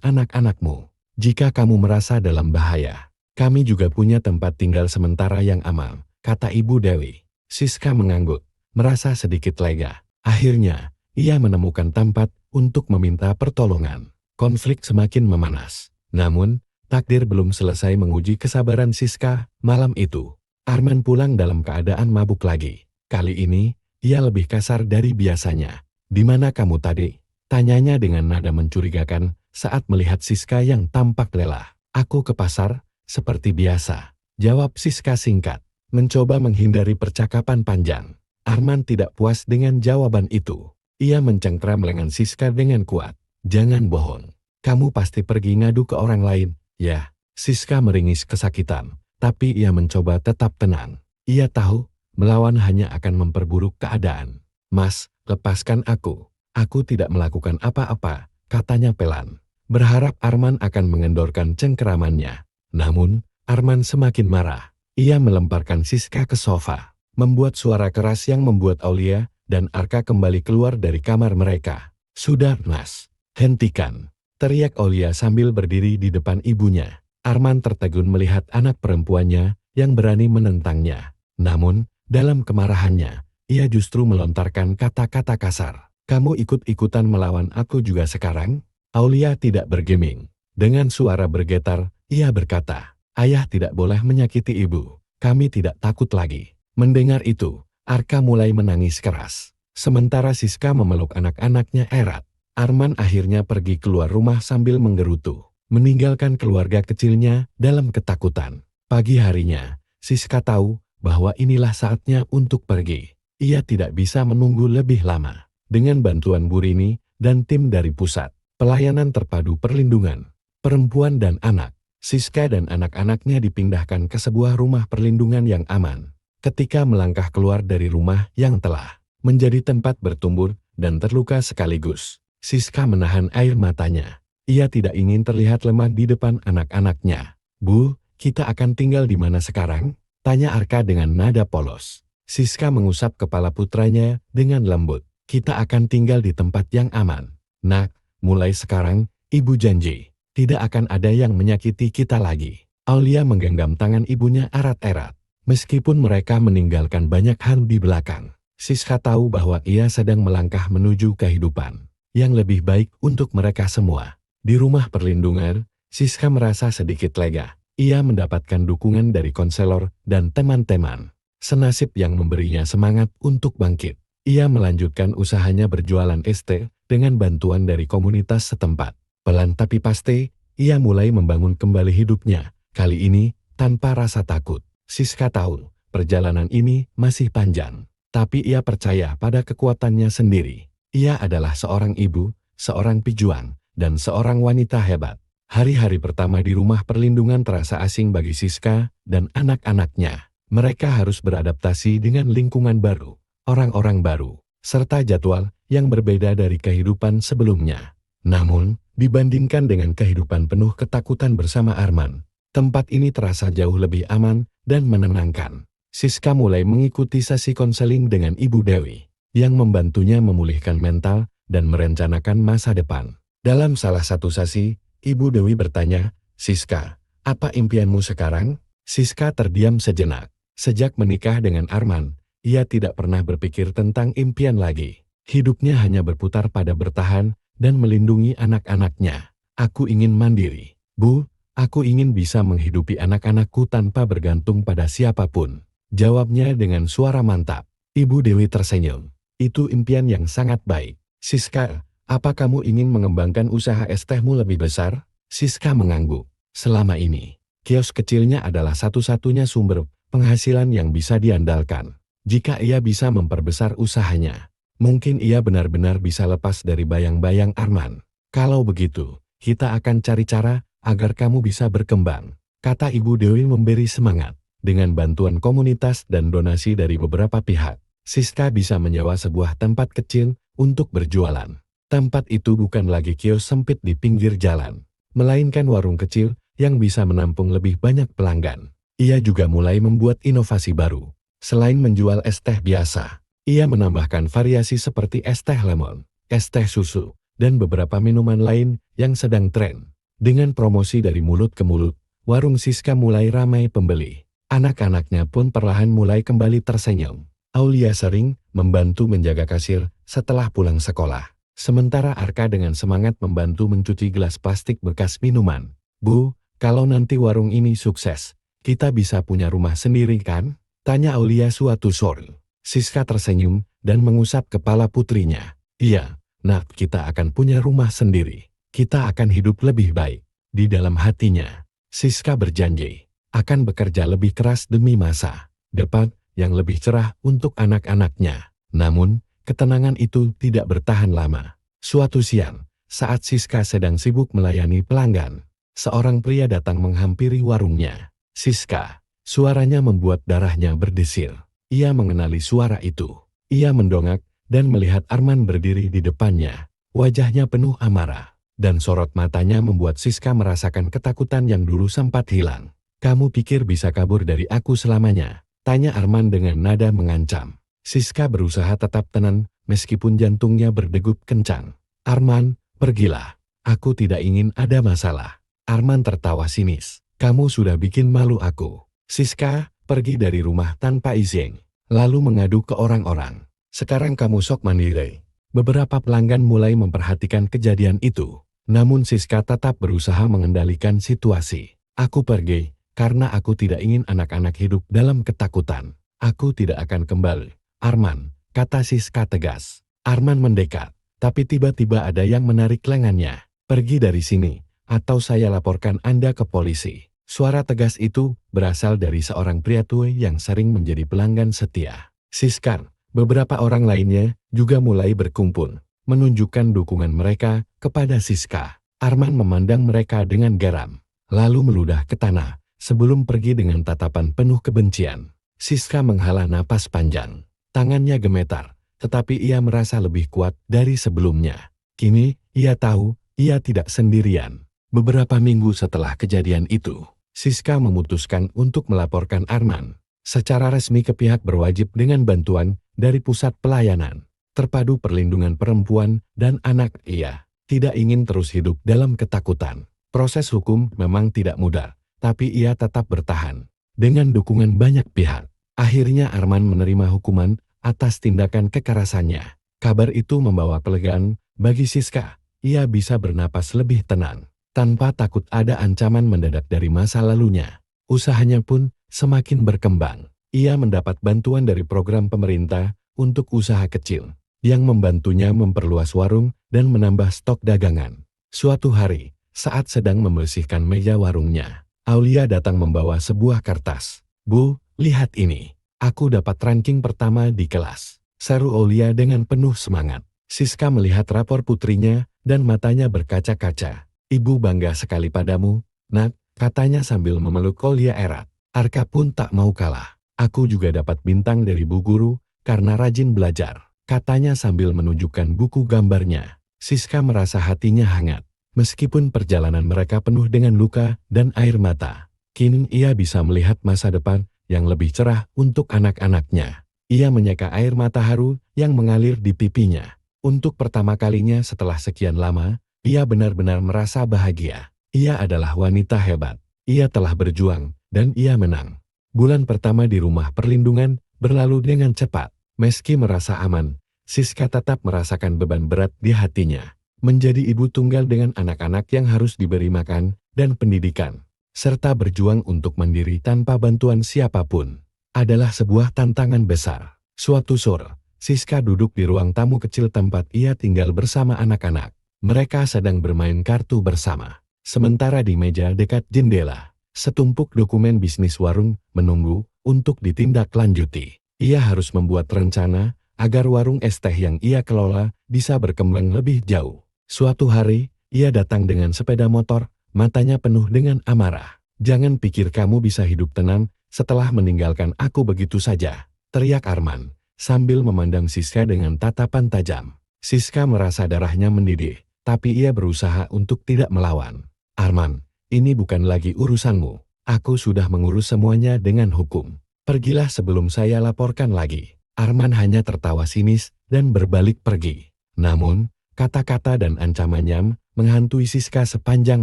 anak-anakmu. Jika kamu merasa dalam bahaya, kami juga punya tempat tinggal sementara yang aman, kata Ibu Dewi. Siska mengangguk, merasa sedikit lega. Akhirnya, ia menemukan tempat untuk meminta pertolongan. Konflik semakin memanas. Namun, takdir belum selesai menguji kesabaran Siska. Malam itu, Arman pulang dalam keadaan mabuk lagi. Kali ini, ia lebih kasar dari biasanya. Di mana kamu tadi? Tanyanya dengan nada mencurigakan saat melihat Siska yang tampak lelah. Aku ke pasar, seperti biasa. Jawab Siska singkat, mencoba menghindari percakapan panjang. Arman tidak puas dengan jawaban itu. Ia mencengkram lengan Siska dengan kuat. Jangan bohong. Kamu pasti pergi ngadu ke orang lain. Ya, Siska meringis kesakitan, tapi ia mencoba tetap tenang. Ia tahu, melawan hanya akan memperburuk keadaan. Mas, lepaskan aku. Aku tidak melakukan apa-apa, katanya pelan. Berharap Arman akan mengendorkan cengkeramannya. Namun, Arman semakin marah. Ia melemparkan Siska ke sofa, membuat suara keras yang membuat Aulia dan Arka kembali keluar dari kamar mereka. Sudah, Mas. Hentikan, teriak Aulia sambil berdiri di depan ibunya. Arman tertegun melihat anak perempuannya yang berani menentangnya. Namun, dalam kemarahannya, ia justru melontarkan kata-kata kasar. Kamu ikut-ikutan melawan aku juga sekarang? Aulia tidak bergeming. Dengan suara bergetar, ia berkata, ayah tidak boleh menyakiti ibu. Kami tidak takut lagi. Mendengar itu, Arka mulai menangis keras. Sementara Siska memeluk anak-anaknya erat. Arman akhirnya pergi keluar rumah sambil menggerutu, meninggalkan keluarga kecilnya dalam ketakutan. Pagi harinya, Siska tahu bahwa inilah saatnya untuk pergi. Ia tidak bisa menunggu lebih lama. Dengan bantuan Bu Rini dan tim dari pusat pelayanan terpadu perlindungan perempuan dan anak, Siska dan anak-anaknya dipindahkan ke sebuah rumah perlindungan yang aman. Ketika melangkah keluar dari rumah yang telah menjadi tempat bertumbuh dan terluka sekaligus, Siska menahan air matanya. Ia tidak ingin terlihat lemah di depan anak-anaknya. Bu, kita akan tinggal di mana sekarang? Tanya Arka dengan nada polos. Siska mengusap kepala putranya dengan lembut. Kita akan tinggal di tempat yang aman. Nak, mulai sekarang, ibu janji, tidak akan ada yang menyakiti kita lagi. Aulia menggenggam tangan ibunya erat-erat. Meskipun mereka meninggalkan banyak hal di belakang, Siska tahu bahwa ia sedang melangkah menuju kehidupan yang lebih baik untuk mereka semua. Di rumah perlindungan, Siska merasa sedikit lega. Ia mendapatkan dukungan dari konselor dan teman-teman, senasib yang memberinya semangat untuk bangkit. Ia melanjutkan usahanya berjualan es teh dengan bantuan dari komunitas setempat. Pelan tapi pasti, ia mulai membangun kembali hidupnya, kali ini tanpa rasa takut. Siska tahu, perjalanan ini masih panjang, tapi ia percaya pada kekuatannya sendiri. Ia adalah seorang ibu, seorang pejuang, dan seorang wanita hebat. Hari-hari pertama di rumah perlindungan terasa asing bagi Siska dan anak-anaknya. Mereka harus beradaptasi dengan lingkungan baru, orang-orang baru, serta jadwal yang berbeda dari kehidupan sebelumnya. Namun, dibandingkan dengan kehidupan penuh ketakutan bersama Arman, tempat ini terasa jauh lebih aman dan menenangkan. Siska mulai mengikuti sesi konseling dengan Ibu Dewi, yang membantunya memulihkan mental dan merencanakan masa depan. Dalam salah satu sesi, Ibu Dewi bertanya, Siska, apa impianmu sekarang? Siska terdiam sejenak. Sejak menikah dengan Arman, ia tidak pernah berpikir tentang impian lagi. Hidupnya hanya berputar pada bertahan dan melindungi anak-anaknya. Aku ingin mandiri. Bu, aku ingin bisa menghidupi anak-anakku tanpa bergantung pada siapapun. Jawabnya dengan suara mantap. Ibu Dewi tersenyum. Itu impian yang sangat baik. Siska, apa kamu ingin mengembangkan usaha es tehmu lebih besar? Siska mengangguk. Selama ini, kios kecilnya adalah satu-satunya sumber penghasilan yang bisa diandalkan. Jika ia bisa memperbesar usahanya, Mungkin ia benar-benar bisa lepas dari bayang-bayang Arman. Kalau begitu, kita akan cari cara agar kamu bisa berkembang, kata Ibu Dewi memberi semangat. Dengan bantuan komunitas dan donasi dari beberapa pihak, Siska bisa menyewa sebuah tempat kecil untuk berjualan. Tempat itu bukan lagi kios sempit di pinggir jalan, melainkan warung kecil yang bisa menampung lebih banyak pelanggan. Ia juga mulai membuat inovasi baru. Selain menjual es teh biasa, ia menambahkan variasi seperti es teh lemon, es teh susu, dan beberapa minuman lain yang sedang tren. Dengan promosi dari mulut ke mulut, warung Siska mulai ramai pembeli. Anak-anaknya pun perlahan mulai kembali tersenyum. Aulia sering membantu menjaga kasir setelah pulang sekolah. Sementara Arka dengan semangat membantu mencuci gelas plastik bekas minuman. Bu, kalau nanti warung ini sukses, kita bisa punya rumah sendiri kan? Tanya Aulia suatu sore. Siska tersenyum dan mengusap kepala putrinya. Iya, nak, kita akan punya rumah sendiri. Kita akan hidup lebih baik. Di dalam hatinya, Siska berjanji akan bekerja lebih keras demi masa depan yang lebih cerah untuk anak-anaknya. Namun, ketenangan itu tidak bertahan lama. Suatu siang, saat Siska sedang sibuk melayani pelanggan, seorang pria datang menghampiri warungnya. Siska, suaranya membuat darahnya berdesir. Ia mengenali suara itu. Ia mendongak dan melihat Arman berdiri di depannya. Wajahnya penuh amarah, dan sorot matanya membuat Siska merasakan ketakutan yang dulu sempat hilang. Kamu pikir bisa kabur dari aku selamanya? Tanya Arman dengan nada mengancam. Siska berusaha tetap tenang meskipun jantungnya berdegup kencang. Arman, pergilah. Aku tidak ingin ada masalah. Arman tertawa sinis. Kamu sudah bikin malu aku. Siska pergi dari rumah tanpa izin, lalu mengadu ke orang-orang. Sekarang kamu sok mandiri. Beberapa pelanggan mulai memperhatikan kejadian itu. Namun Siska tetap berusaha mengendalikan situasi. Aku pergi karena aku tidak ingin anak-anak hidup dalam ketakutan. Aku tidak akan kembali. Arman, kata Siska tegas. Arman mendekat, tapi tiba-tiba ada yang menarik lengannya. Pergi dari sini, atau saya laporkan Anda ke polisi. Suara tegas itu berasal dari seorang pria tua yang sering menjadi pelanggan setia. Siska, beberapa orang lainnya juga mulai berkumpul, menunjukkan dukungan mereka kepada Siska. Arman memandang mereka dengan geram, lalu meludah ke tanah sebelum pergi dengan tatapan penuh kebencian. Siska menghela napas panjang. Tangannya gemetar, tetapi ia merasa lebih kuat dari sebelumnya. Kini, ia tahu ia tidak sendirian. Beberapa minggu setelah kejadian itu, Siska memutuskan untuk melaporkan Arman secara resmi ke pihak berwajib dengan bantuan dari Pusat Pelayanan Terpadu Perlindungan Perempuan dan Anak. Ia tidak ingin terus hidup dalam ketakutan. Proses hukum memang tidak mudah, tapi ia tetap bertahan. Dengan dukungan banyak pihak, akhirnya Arman menerima hukuman atas tindakan kekerasannya. Kabar itu membawa kelegaan bagi Siska. Ia bisa bernapas lebih tenang, tanpa takut ada ancaman mendadak dari masa lalunya. Usahanya pun semakin berkembang. Ia mendapat bantuan dari program pemerintah untuk usaha kecil, yang membantunya memperluas warung dan menambah stok dagangan. Suatu hari, saat sedang membersihkan meja warungnya, Aulia datang membawa sebuah kertas. Bu, lihat ini. Aku dapat ranking pertama di kelas, seru Aulia dengan penuh semangat. Siska melihat rapor putrinya dan matanya berkaca-kaca. Ibu bangga sekali padamu, nak, katanya sambil memeluk Aulia erat. Arka pun tak mau kalah. Aku juga dapat bintang dari Bu Guru karena rajin belajar, katanya sambil menunjukkan buku gambarnya. Siska merasa hatinya hangat. Meskipun perjalanan mereka penuh dengan luka dan air mata, kini ia bisa melihat masa depan yang lebih cerah untuk anak-anaknya. Ia menyeka air mata haru yang mengalir di pipinya. Untuk pertama kalinya setelah sekian lama, ia benar-benar merasa bahagia. Ia adalah wanita hebat. Ia telah berjuang, dan ia menang. Bulan pertama di rumah perlindungan berlalu dengan cepat. Meski merasa aman, Siska tetap merasakan beban berat di hatinya. Menjadi ibu tunggal dengan anak-anak yang harus diberi makan dan pendidikan, serta berjuang untuk mandiri tanpa bantuan siapapun, adalah sebuah tantangan besar. Suatu sore, Siska duduk di ruang tamu kecil tempat ia tinggal bersama anak-anak. Mereka sedang bermain kartu bersama. Sementara di meja dekat jendela, setumpuk dokumen bisnis warung menunggu untuk ditindaklanjuti. Ia harus membuat rencana agar warung es teh yang ia kelola bisa berkembang lebih jauh. Suatu hari, ia datang dengan sepeda motor, matanya penuh dengan amarah. "Jangan pikir kamu bisa hidup tenang setelah meninggalkan aku begitu saja," teriak Arman, sambil memandang Siska dengan tatapan tajam. Siska merasa darahnya mendidih, tapi ia berusaha untuk tidak melawan. "Arman, ini bukan lagi urusanmu. Aku sudah mengurus semuanya dengan hukum. Pergilah sebelum saya laporkan lagi." Arman hanya tertawa sinis dan berbalik pergi. Namun, kata-kata dan ancamannya menghantui Siska sepanjang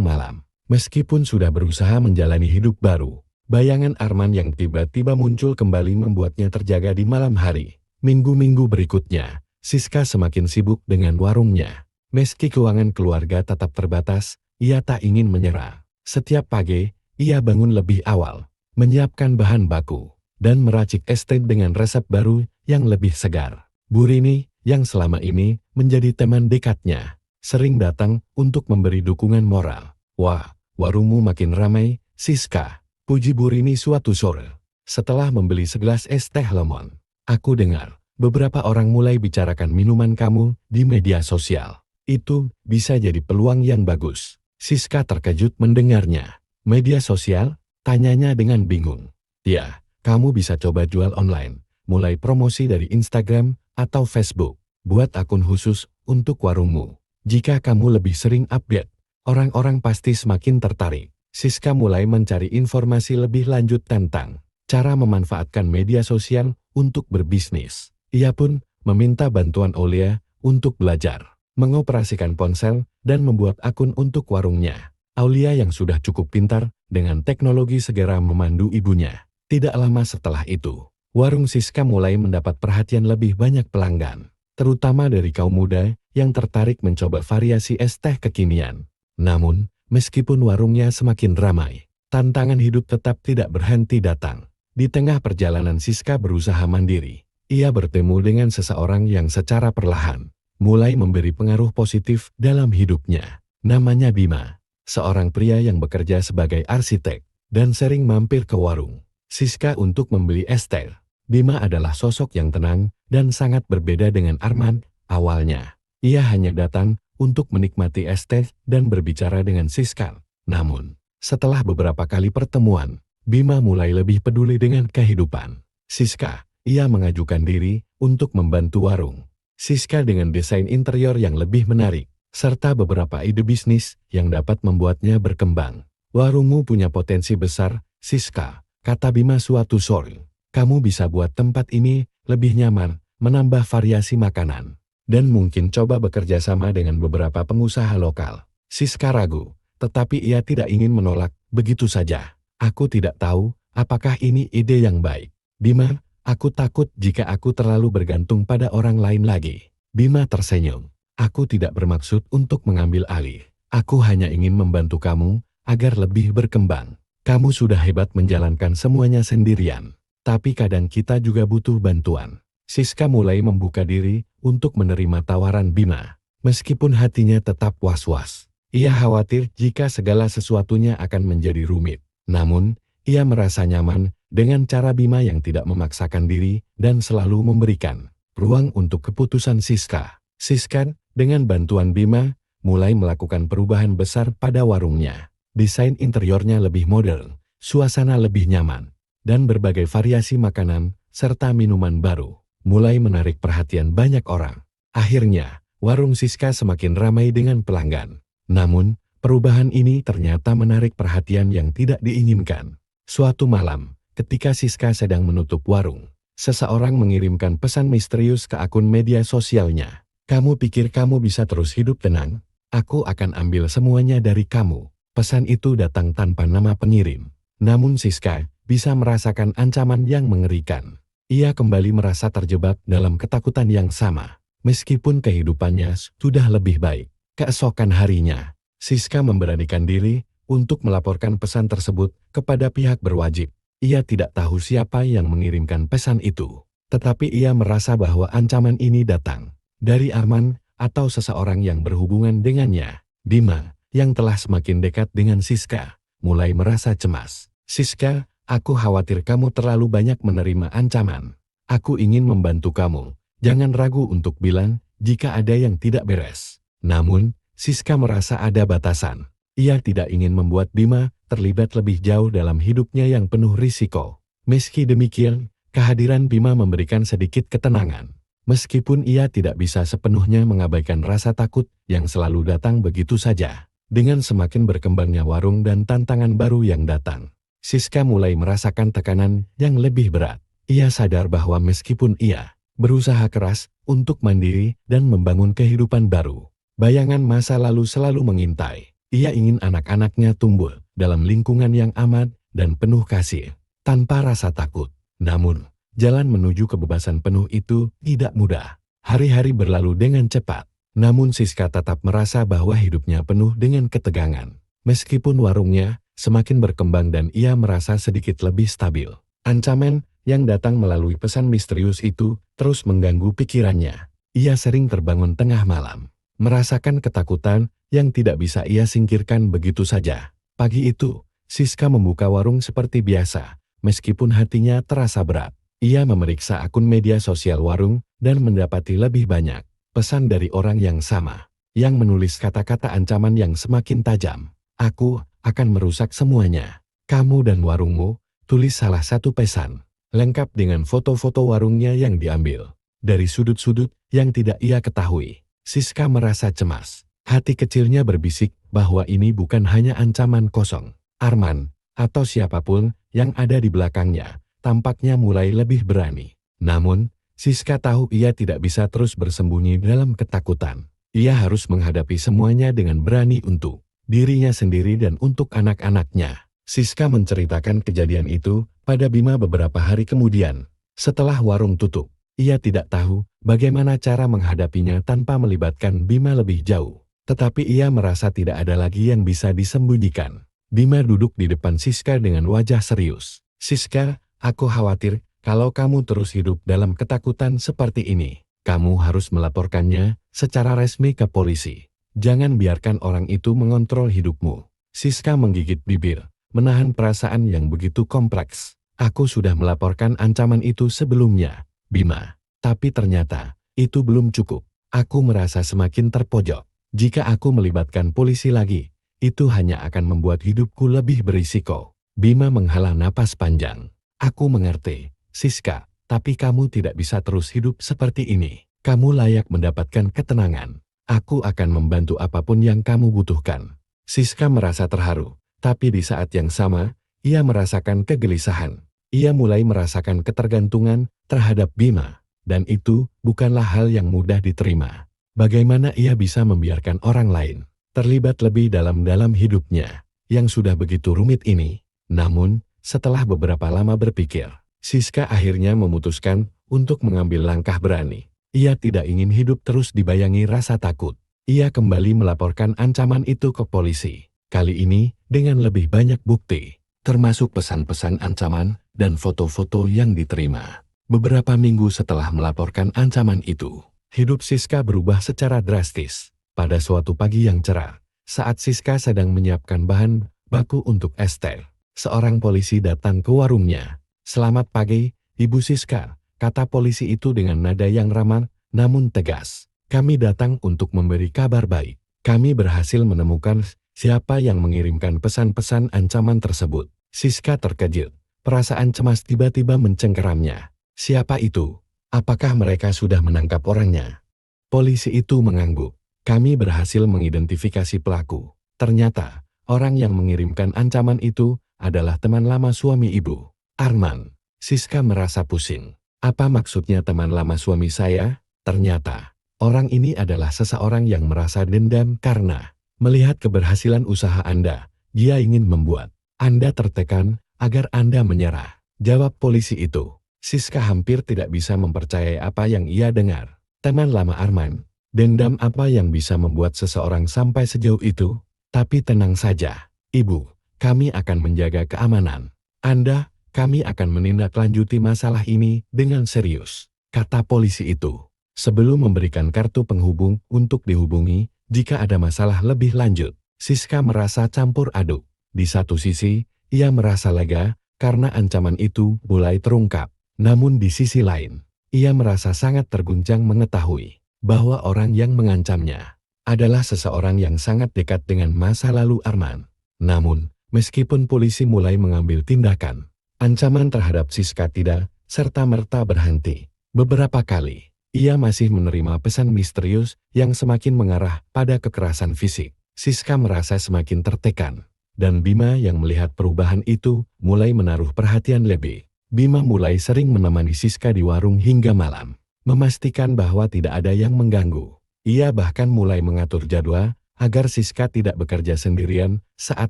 malam. Meskipun sudah berusaha menjalani hidup baru, bayangan Arman yang tiba-tiba muncul kembali membuatnya terjaga di malam hari. Minggu-minggu berikutnya, Siska semakin sibuk dengan warungnya. Meski keuangan keluarga tetap terbatas, ia tak ingin menyerah. Setiap pagi, ia bangun lebih awal, menyiapkan bahan baku, dan meracik es teh dengan resep baru yang lebih segar. Bu Rini, yang selama ini menjadi teman dekatnya, sering datang untuk memberi dukungan moral. "Wah, warungmu makin ramai, Siska," puji Bu Rini suatu sore. Setelah membeli segelas es teh lemon, "Aku dengar beberapa orang mulai bicarakan minuman kamu di media sosial. Itu bisa jadi peluang yang bagus." Siska terkejut mendengarnya. "Media sosial?" tanyanya dengan bingung. "Ya, kamu bisa coba jual online, mulai promosi dari Instagram atau Facebook. Buat akun khusus untuk warungmu. Jika kamu lebih sering update, orang-orang pasti semakin tertarik." Siska mulai mencari informasi lebih lanjut tentang cara memanfaatkan media sosial untuk berbisnis. Ia pun meminta bantuan Aulia untuk belajar mengoperasikan ponsel dan membuat akun untuk warungnya. Aulia yang sudah cukup pintar dengan teknologi segera memandu ibunya. Tidak lama setelah itu, warung Siska mulai mendapat perhatian lebih banyak pelanggan, terutama dari kaum muda yang tertarik mencoba variasi es teh kekinian. Namun, meskipun warungnya semakin ramai, tantangan hidup tetap tidak berhenti datang. Di tengah perjalanan Siska berusaha mandiri, ia bertemu dengan seseorang yang secara perlahan mulai memberi pengaruh positif dalam hidupnya. Namanya Bima, seorang pria yang bekerja sebagai arsitek dan sering mampir ke warung Siska untuk membeli es teh. Bima adalah sosok yang tenang dan sangat berbeda dengan Arman. Awalnya, ia hanya datang untuk menikmati es teh dan berbicara dengan Siska. Namun, setelah beberapa kali pertemuan, Bima mulai lebih peduli dengan kehidupan Siska. Ia mengajukan diri untuk membantu warung Siska dengan desain interior yang lebih menarik, serta beberapa ide bisnis yang dapat membuatnya berkembang. "Warungmu punya potensi besar, Siska," kata Bima suatu sore. "Kamu bisa buat tempat ini lebih nyaman, menambah variasi makanan, dan mungkin coba bekerja sama dengan beberapa pengusaha lokal." Siska ragu, tetapi ia tidak ingin menolak begitu saja. "Aku tidak tahu apakah ini ide yang baik, Bima. Aku takut jika aku terlalu bergantung pada orang lain lagi." Bima tersenyum. "Aku tidak bermaksud untuk mengambil alih. Aku hanya ingin membantu kamu agar lebih berkembang. Kamu sudah hebat menjalankan semuanya sendirian. Tapi kadang kita juga butuh bantuan." Siska mulai membuka diri untuk menerima tawaran Bima. Meskipun hatinya tetap was-was. Ia khawatir jika segala sesuatunya akan menjadi rumit. Namun, ia merasa nyaman dengan cara Bima yang tidak memaksakan diri dan selalu memberikan ruang untuk keputusan Siska. Siska, dengan bantuan Bima, mulai melakukan perubahan besar pada warungnya. Desain interiornya lebih modern, suasana lebih nyaman, dan berbagai variasi makanan serta minuman baru mulai menarik perhatian banyak orang. Akhirnya, warung Siska semakin ramai dengan pelanggan. Namun, perubahan ini ternyata menarik perhatian yang tidak diinginkan. Suatu malam, ketika Siska sedang menutup warung, seseorang mengirimkan pesan misterius ke akun media sosialnya. "Kamu pikir kamu bisa terus hidup tenang? Aku akan ambil semuanya dari kamu." Pesan itu datang tanpa nama pengirim. Namun Siska bisa merasakan ancaman yang mengerikan. Ia kembali merasa terjebak dalam ketakutan yang sama. Meskipun kehidupannya sudah lebih baik, keesokan harinya, Siska memberanikan diri untuk melaporkan pesan tersebut kepada pihak berwajib. Ia tidak tahu siapa yang mengirimkan pesan itu, tetapi ia merasa bahwa ancaman ini datang dari Arman atau seseorang yang berhubungan dengannya. Bima, yang telah semakin dekat dengan Siska, mulai merasa cemas. "Siska, aku khawatir kamu terlalu banyak menerima ancaman. Aku ingin membantu kamu, Jangan ragu untuk bilang jika ada yang tidak beres. Namun, Siska merasa ada batasan. Ia tidak ingin membuat Bima terlibat lebih jauh dalam hidupnya yang penuh risiko. Meski demikian, kehadiran Bima memberikan sedikit ketenangan. Meskipun ia tidak bisa sepenuhnya mengabaikan rasa takut yang selalu datang begitu saja. Dengan semakin berkembangnya warung dan tantangan baru yang datang, Siska mulai merasakan tekanan yang lebih berat. Ia sadar bahwa meskipun ia berusaha keras untuk mandiri dan membangun kehidupan baru, bayangan masa lalu selalu mengintai. Ia ingin anak-anaknya tumbuh dalam lingkungan yang aman dan penuh kasih, tanpa rasa takut. Namun, jalan menuju kebebasan penuh itu tidak mudah. Hari-hari berlalu dengan cepat. Namun Siska tetap merasa bahwa hidupnya penuh dengan ketegangan. Meskipun warungnya semakin berkembang dan ia merasa sedikit lebih stabil, ancaman yang datang melalui pesan misterius itu terus mengganggu pikirannya. Ia sering terbangun tengah malam, merasakan ketakutan yang tidak bisa ia singkirkan begitu saja. Pagi itu, Siska membuka warung seperti biasa, meskipun hatinya terasa berat. Ia memeriksa akun media sosial warung dan mendapati lebih banyak pesan dari orang yang sama, yang menulis kata-kata ancaman yang semakin tajam. "Aku akan merusak semuanya. Kamu dan warungmu," tulis salah satu pesan, lengkap dengan foto-foto warungnya yang diambil dari sudut-sudut yang tidak ia ketahui. Siska merasa cemas. Hati kecilnya berbisik bahwa ini bukan hanya ancaman kosong. Arman, atau siapapun yang ada di belakangnya, tampaknya mulai lebih berani. Namun, Siska tahu ia tidak bisa terus bersembunyi dalam ketakutan. Ia harus menghadapi semuanya dengan berani untuk dirinya sendiri dan untuk anak-anaknya. Siska menceritakan kejadian itu pada Bima beberapa hari kemudian. Setelah warung tutup, ia tidak tahu bagaimana cara menghadapinya tanpa melibatkan Bima lebih jauh. Tetapi ia merasa tidak ada lagi yang bisa disembunyikan. Bima duduk di depan Siska dengan wajah serius. "Siska, aku khawatir kalau kamu terus hidup dalam ketakutan seperti ini. Kamu harus melaporkannya secara resmi ke polisi. Jangan biarkan orang itu mengontrol hidupmu." Siska menggigit bibir, menahan perasaan yang begitu kompleks. "Aku sudah melaporkan ancaman itu sebelumnya, Bima. Tapi ternyata, itu belum cukup. Aku merasa semakin terpojok. Jika aku melibatkan polisi lagi, itu hanya akan membuat hidupku lebih berisiko." Bima menghela napas panjang. "Aku mengerti, Siska, tapi kamu tidak bisa terus hidup seperti ini. Kamu layak mendapatkan ketenangan. Aku akan membantu apapun yang kamu butuhkan." Siska merasa terharu, tapi di saat yang sama, ia merasakan kegelisahan. Ia mulai merasakan ketergantungan terhadap Bima, dan itu bukanlah hal yang mudah diterima. Bagaimana ia bisa membiarkan orang lain terlibat lebih dalam hidupnya yang sudah begitu rumit ini? Namun, setelah beberapa lama berpikir, Siska akhirnya memutuskan untuk mengambil langkah berani. Ia tidak ingin hidup terus dibayangi rasa takut. Ia kembali melaporkan ancaman itu ke polisi. Kali ini dengan lebih banyak bukti, termasuk pesan-pesan ancaman dan foto-foto yang diterima. Beberapa minggu setelah melaporkan ancaman itu, hidup Siska berubah secara drastis. Pada suatu pagi yang cerah, saat Siska sedang menyiapkan bahan baku untuk es teh, seorang polisi datang ke warungnya. "Selamat pagi, Ibu Siska," kata polisi itu dengan nada yang ramah namun tegas. "Kami datang untuk memberi kabar baik. Kami berhasil menemukan siapa yang mengirimkan pesan-pesan ancaman tersebut." Siska terkejut. Perasaan cemas tiba-tiba mencengkeramnya. "Siapa itu? Apakah mereka sudah menangkap orangnya?" Polisi itu mengangguk. "Kami berhasil mengidentifikasi pelaku. Ternyata, orang yang mengirimkan ancaman itu adalah teman lama suami ibu, Arman." Siska merasa pusing. Apa maksudnya teman lama suami saya? Ternyata, orang ini adalah seseorang yang merasa dendam karena melihat keberhasilan usaha Anda. Dia ingin membuat Anda tertekan agar Anda menyerah, jawab polisi itu. Siska hampir tidak bisa mempercayai apa yang ia dengar. Teman lama Arman, dendam apa yang bisa membuat seseorang sampai sejauh itu? Tapi tenang saja, Ibu, kami akan menjaga keamanan Anda. Kami akan menindaklanjuti masalah ini dengan serius, kata polisi itu. Sebelum memberikan kartu penghubung untuk dihubungi jika ada masalah lebih lanjut, Siska merasa campur aduk. Di satu sisi, ia merasa lega karena ancaman itu mulai terungkap. Namun di sisi lain, Ia merasa sangat terguncang mengetahui bahwa orang yang mengancamnya adalah seseorang yang sangat dekat dengan masa lalu Arman. Namun, meskipun polisi mulai mengambil tindakan, ancaman terhadap Siska tidak serta-merta berhenti. Beberapa kali, ia masih menerima pesan misterius yang semakin mengarah pada kekerasan fisik. Siska merasa semakin tertekan, dan Bima yang melihat perubahan itu mulai menaruh perhatian lebih. Bima mulai sering menemani Siska di warung hingga malam, memastikan bahwa tidak ada yang mengganggu. Ia bahkan mulai mengatur jadwal agar Siska tidak bekerja sendirian saat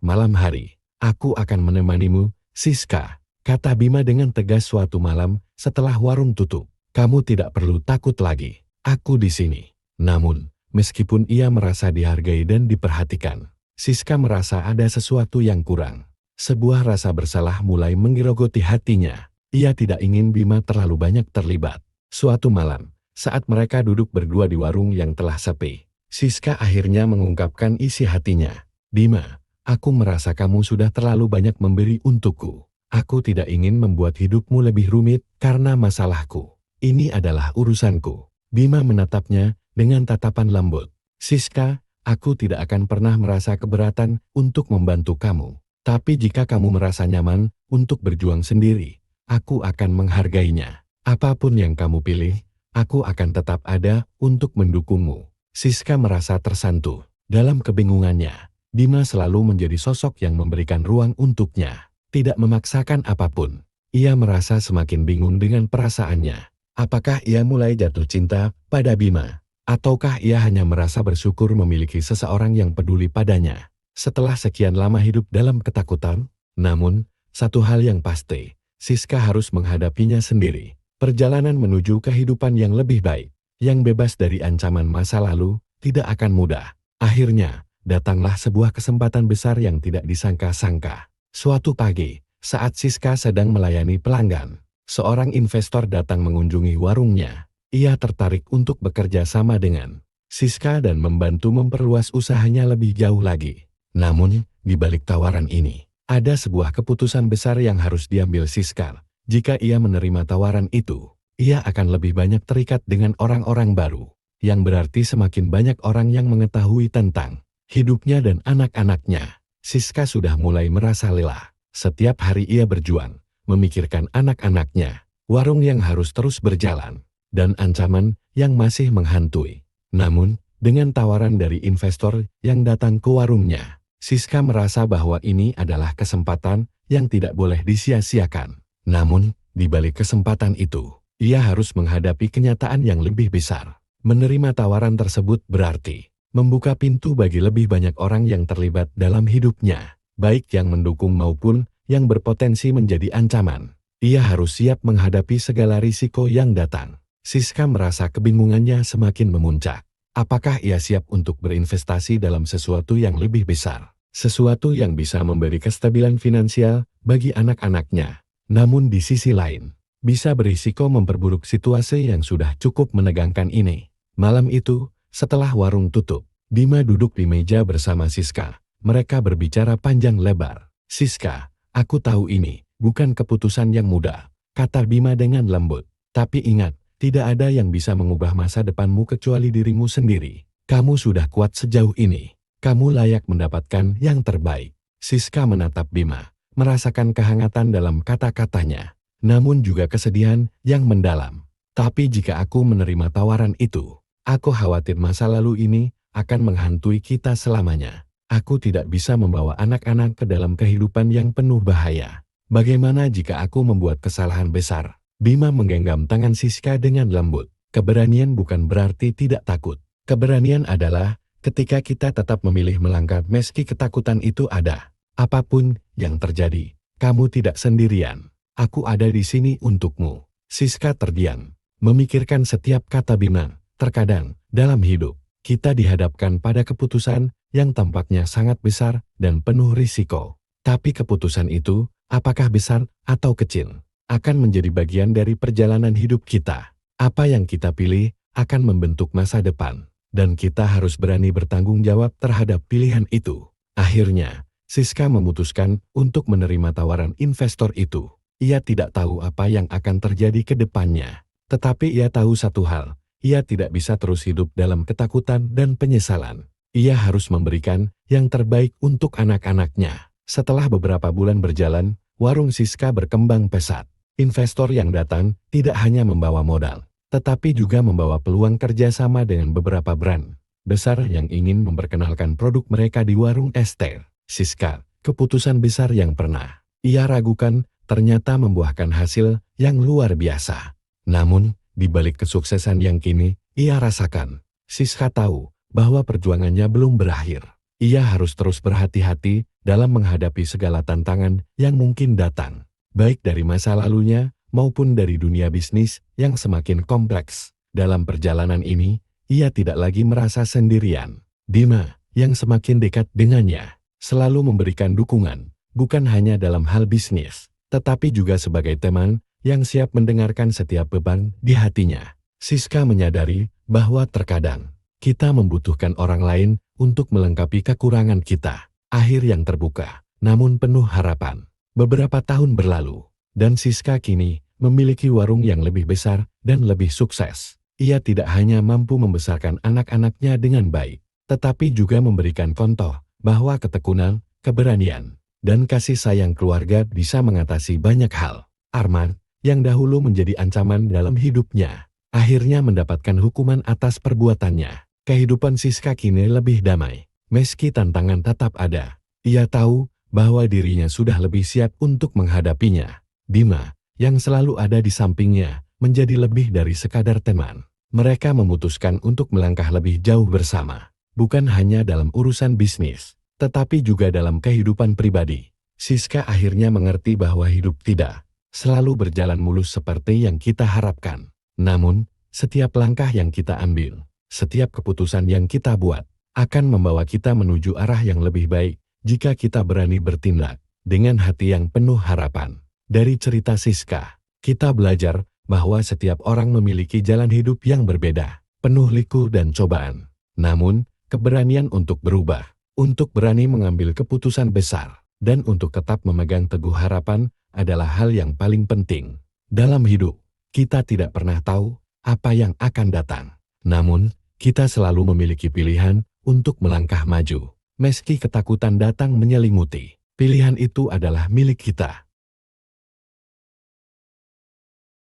malam hari. "Aku akan menemanimu, Siska," kata Bima dengan tegas suatu malam setelah warung tutup. "Kamu tidak perlu takut lagi. Aku di sini." Namun, meskipun ia merasa dihargai dan diperhatikan, Siska merasa ada sesuatu yang kurang. Sebuah rasa bersalah mulai menggerogoti hatinya. Ia tidak ingin Bima terlalu banyak terlibat. Suatu malam, saat mereka duduk berdua di warung yang telah sepi, Siska akhirnya mengungkapkan isi hatinya. "Bima, aku merasa kamu sudah terlalu banyak memberi untukku. Aku tidak ingin membuat hidupmu lebih rumit karena masalahku. Ini adalah urusanku." Bima menatapnya dengan tatapan lembut. "Siska, aku tidak akan pernah merasa keberatan untuk membantu kamu. Tapi jika kamu merasa nyaman untuk berjuang sendiri, aku akan menghargainya. Apapun yang kamu pilih, aku akan tetap ada untuk mendukungmu." Siska merasa tersantuh. Dalam kebingungannya, Bima selalu menjadi sosok yang memberikan ruang untuknya, tidak memaksakan apapun. Ia merasa semakin bingung dengan perasaannya. Apakah ia mulai jatuh cinta pada Bima? Ataukah ia hanya merasa bersyukur memiliki seseorang yang peduli padanya? Setelah sekian lama hidup dalam ketakutan, namun, satu hal yang pasti, Siska harus menghadapinya sendiri. Perjalanan menuju kehidupan yang lebih baik, yang bebas dari ancaman masa lalu, tidak akan mudah. Akhirnya, datanglah sebuah kesempatan besar yang tidak disangka-sangka. Suatu pagi, saat Siska sedang melayani pelanggan, seorang investor datang mengunjungi warungnya. Ia tertarik untuk bekerja sama dengan Siska dan membantu memperluas usahanya lebih jauh lagi. Namun, di balik tawaran ini, ada sebuah keputusan besar yang harus diambil Siska. Jika ia menerima tawaran itu, ia akan lebih banyak terikat dengan orang-orang baru, yang berarti semakin banyak orang yang mengetahui tentang hidupnya dan anak-anaknya. Siska sudah mulai merasa lelah. Setiap hari ia berjuang, memikirkan anak-anaknya, warung yang harus terus berjalan, dan ancaman yang masih menghantui. Namun, dengan tawaran dari investor yang datang ke warungnya, Siska merasa bahwa ini adalah kesempatan yang tidak boleh disia-siakan. Namun, di balik kesempatan itu, ia harus menghadapi kenyataan yang lebih besar. Menerima tawaran tersebut berarti membuka pintu bagi lebih banyak orang yang terlibat dalam hidupnya, baik yang mendukung maupun yang berpotensi menjadi ancaman. Ia harus siap menghadapi segala risiko yang datang. Siska merasa kebingungannya semakin memuncak. Apakah ia siap untuk berinvestasi dalam sesuatu yang lebih besar? Sesuatu yang bisa memberi kestabilan finansial bagi anak-anaknya. Namun di sisi lain, bisa berisiko memperburuk situasi yang sudah cukup menegangkan ini. Malam itu, setelah warung tutup, Bima duduk di meja bersama Siska. Mereka berbicara panjang lebar. "Siska, aku tahu ini bukan keputusan yang mudah," kata Bima dengan lembut. "Tapi ingat, tidak ada yang bisa mengubah masa depanmu kecuali dirimu sendiri. Kamu sudah kuat sejauh ini. Kamu layak mendapatkan yang terbaik." Siska menatap Bima, merasakan kehangatan dalam kata-katanya, namun juga kesedihan yang mendalam. "Tapi jika aku menerima tawaran itu, aku khawatir masa lalu ini akan menghantui kita selamanya. Aku tidak bisa membawa anak-anak ke dalam kehidupan yang penuh bahaya. Bagaimana jika aku membuat kesalahan besar?" Bima menggenggam tangan Siska dengan lembut. Keberanian bukan berarti tidak takut. Keberanian adalah ketika kita tetap memilih melangkah meski ketakutan itu ada. Apapun yang terjadi, kamu tidak sendirian. Aku ada di sini untukmu. Siska terdiam, memikirkan setiap kata Bima. Terkadang, dalam hidup, kita dihadapkan pada keputusan yang tampaknya sangat besar dan penuh risiko. Tapi keputusan itu, apakah besar atau kecil, akan menjadi bagian dari perjalanan hidup kita. Apa yang kita pilih akan membentuk masa depan, dan kita harus berani bertanggung jawab terhadap pilihan itu. Akhirnya, Siska memutuskan untuk menerima tawaran investor itu. Ia tidak tahu apa yang akan terjadi ke depannya, Tetapi ia tahu satu hal, ia tidak bisa terus hidup dalam ketakutan dan penyesalan. Ia harus memberikan yang terbaik untuk anak-anaknya. Setelah beberapa bulan berjalan, warung Siska berkembang pesat. Investor yang datang tidak hanya membawa modal, tetapi juga membawa peluang kerjasama dengan beberapa brand besar yang ingin memperkenalkan produk mereka di warung Esther. Siska, keputusan besar yang pernah ia ragukan, ternyata membuahkan hasil yang luar biasa. Namun, di balik kesuksesan yang kini ia rasakan, Siska tahu bahwa perjuangannya belum berakhir. Ia harus terus berhati-hati dalam menghadapi segala tantangan yang mungkin datang, baik dari masa lalunya maupun dari dunia bisnis yang semakin kompleks. Dalam perjalanan ini, ia tidak lagi merasa sendirian. Dima, yang semakin dekat dengannya, selalu memberikan dukungan, bukan hanya dalam hal bisnis, tetapi juga sebagai teman yang siap mendengarkan setiap beban di hatinya. Siska menyadari bahwa terkadang kita membutuhkan orang lain untuk melengkapi kekurangan kita. Akhir yang terbuka, namun penuh harapan. Beberapa tahun berlalu, dan Siska kini memiliki warung yang lebih besar dan lebih sukses. Ia tidak hanya mampu membesarkan anak-anaknya dengan baik, tetapi juga memberikan contoh bahwa ketekunan, keberanian, dan kasih sayang keluarga bisa mengatasi banyak hal. Arman, yang dahulu menjadi ancaman dalam hidupnya, akhirnya mendapatkan hukuman atas perbuatannya. Kehidupan Siska kini lebih damai. Meski tantangan tetap ada, ia tahu bahwa dirinya sudah lebih siap untuk menghadapinya. Dima, yang selalu ada di sampingnya, menjadi lebih dari sekadar teman. Mereka memutuskan untuk melangkah lebih jauh bersama, bukan hanya dalam urusan bisnis, tetapi juga dalam kehidupan pribadi. Siska akhirnya mengerti bahwa hidup tidak selalu berjalan mulus seperti yang kita harapkan. Namun, setiap langkah yang kita ambil, setiap keputusan yang kita buat, akan membawa kita menuju arah yang lebih baik jika kita berani bertindak dengan hati yang penuh harapan. Dari cerita Siska, kita belajar bahwa setiap orang memiliki jalan hidup yang berbeda, penuh liku dan cobaan. Namun, keberanian untuk berubah, untuk berani mengambil keputusan besar, dan untuk tetap memegang teguh harapan adalah hal yang paling penting. Dalam hidup, kita tidak pernah tahu apa yang akan datang. Namun, kita selalu memiliki pilihan untuk melangkah maju. Meski ketakutan datang menyelimuti, pilihan itu adalah milik kita.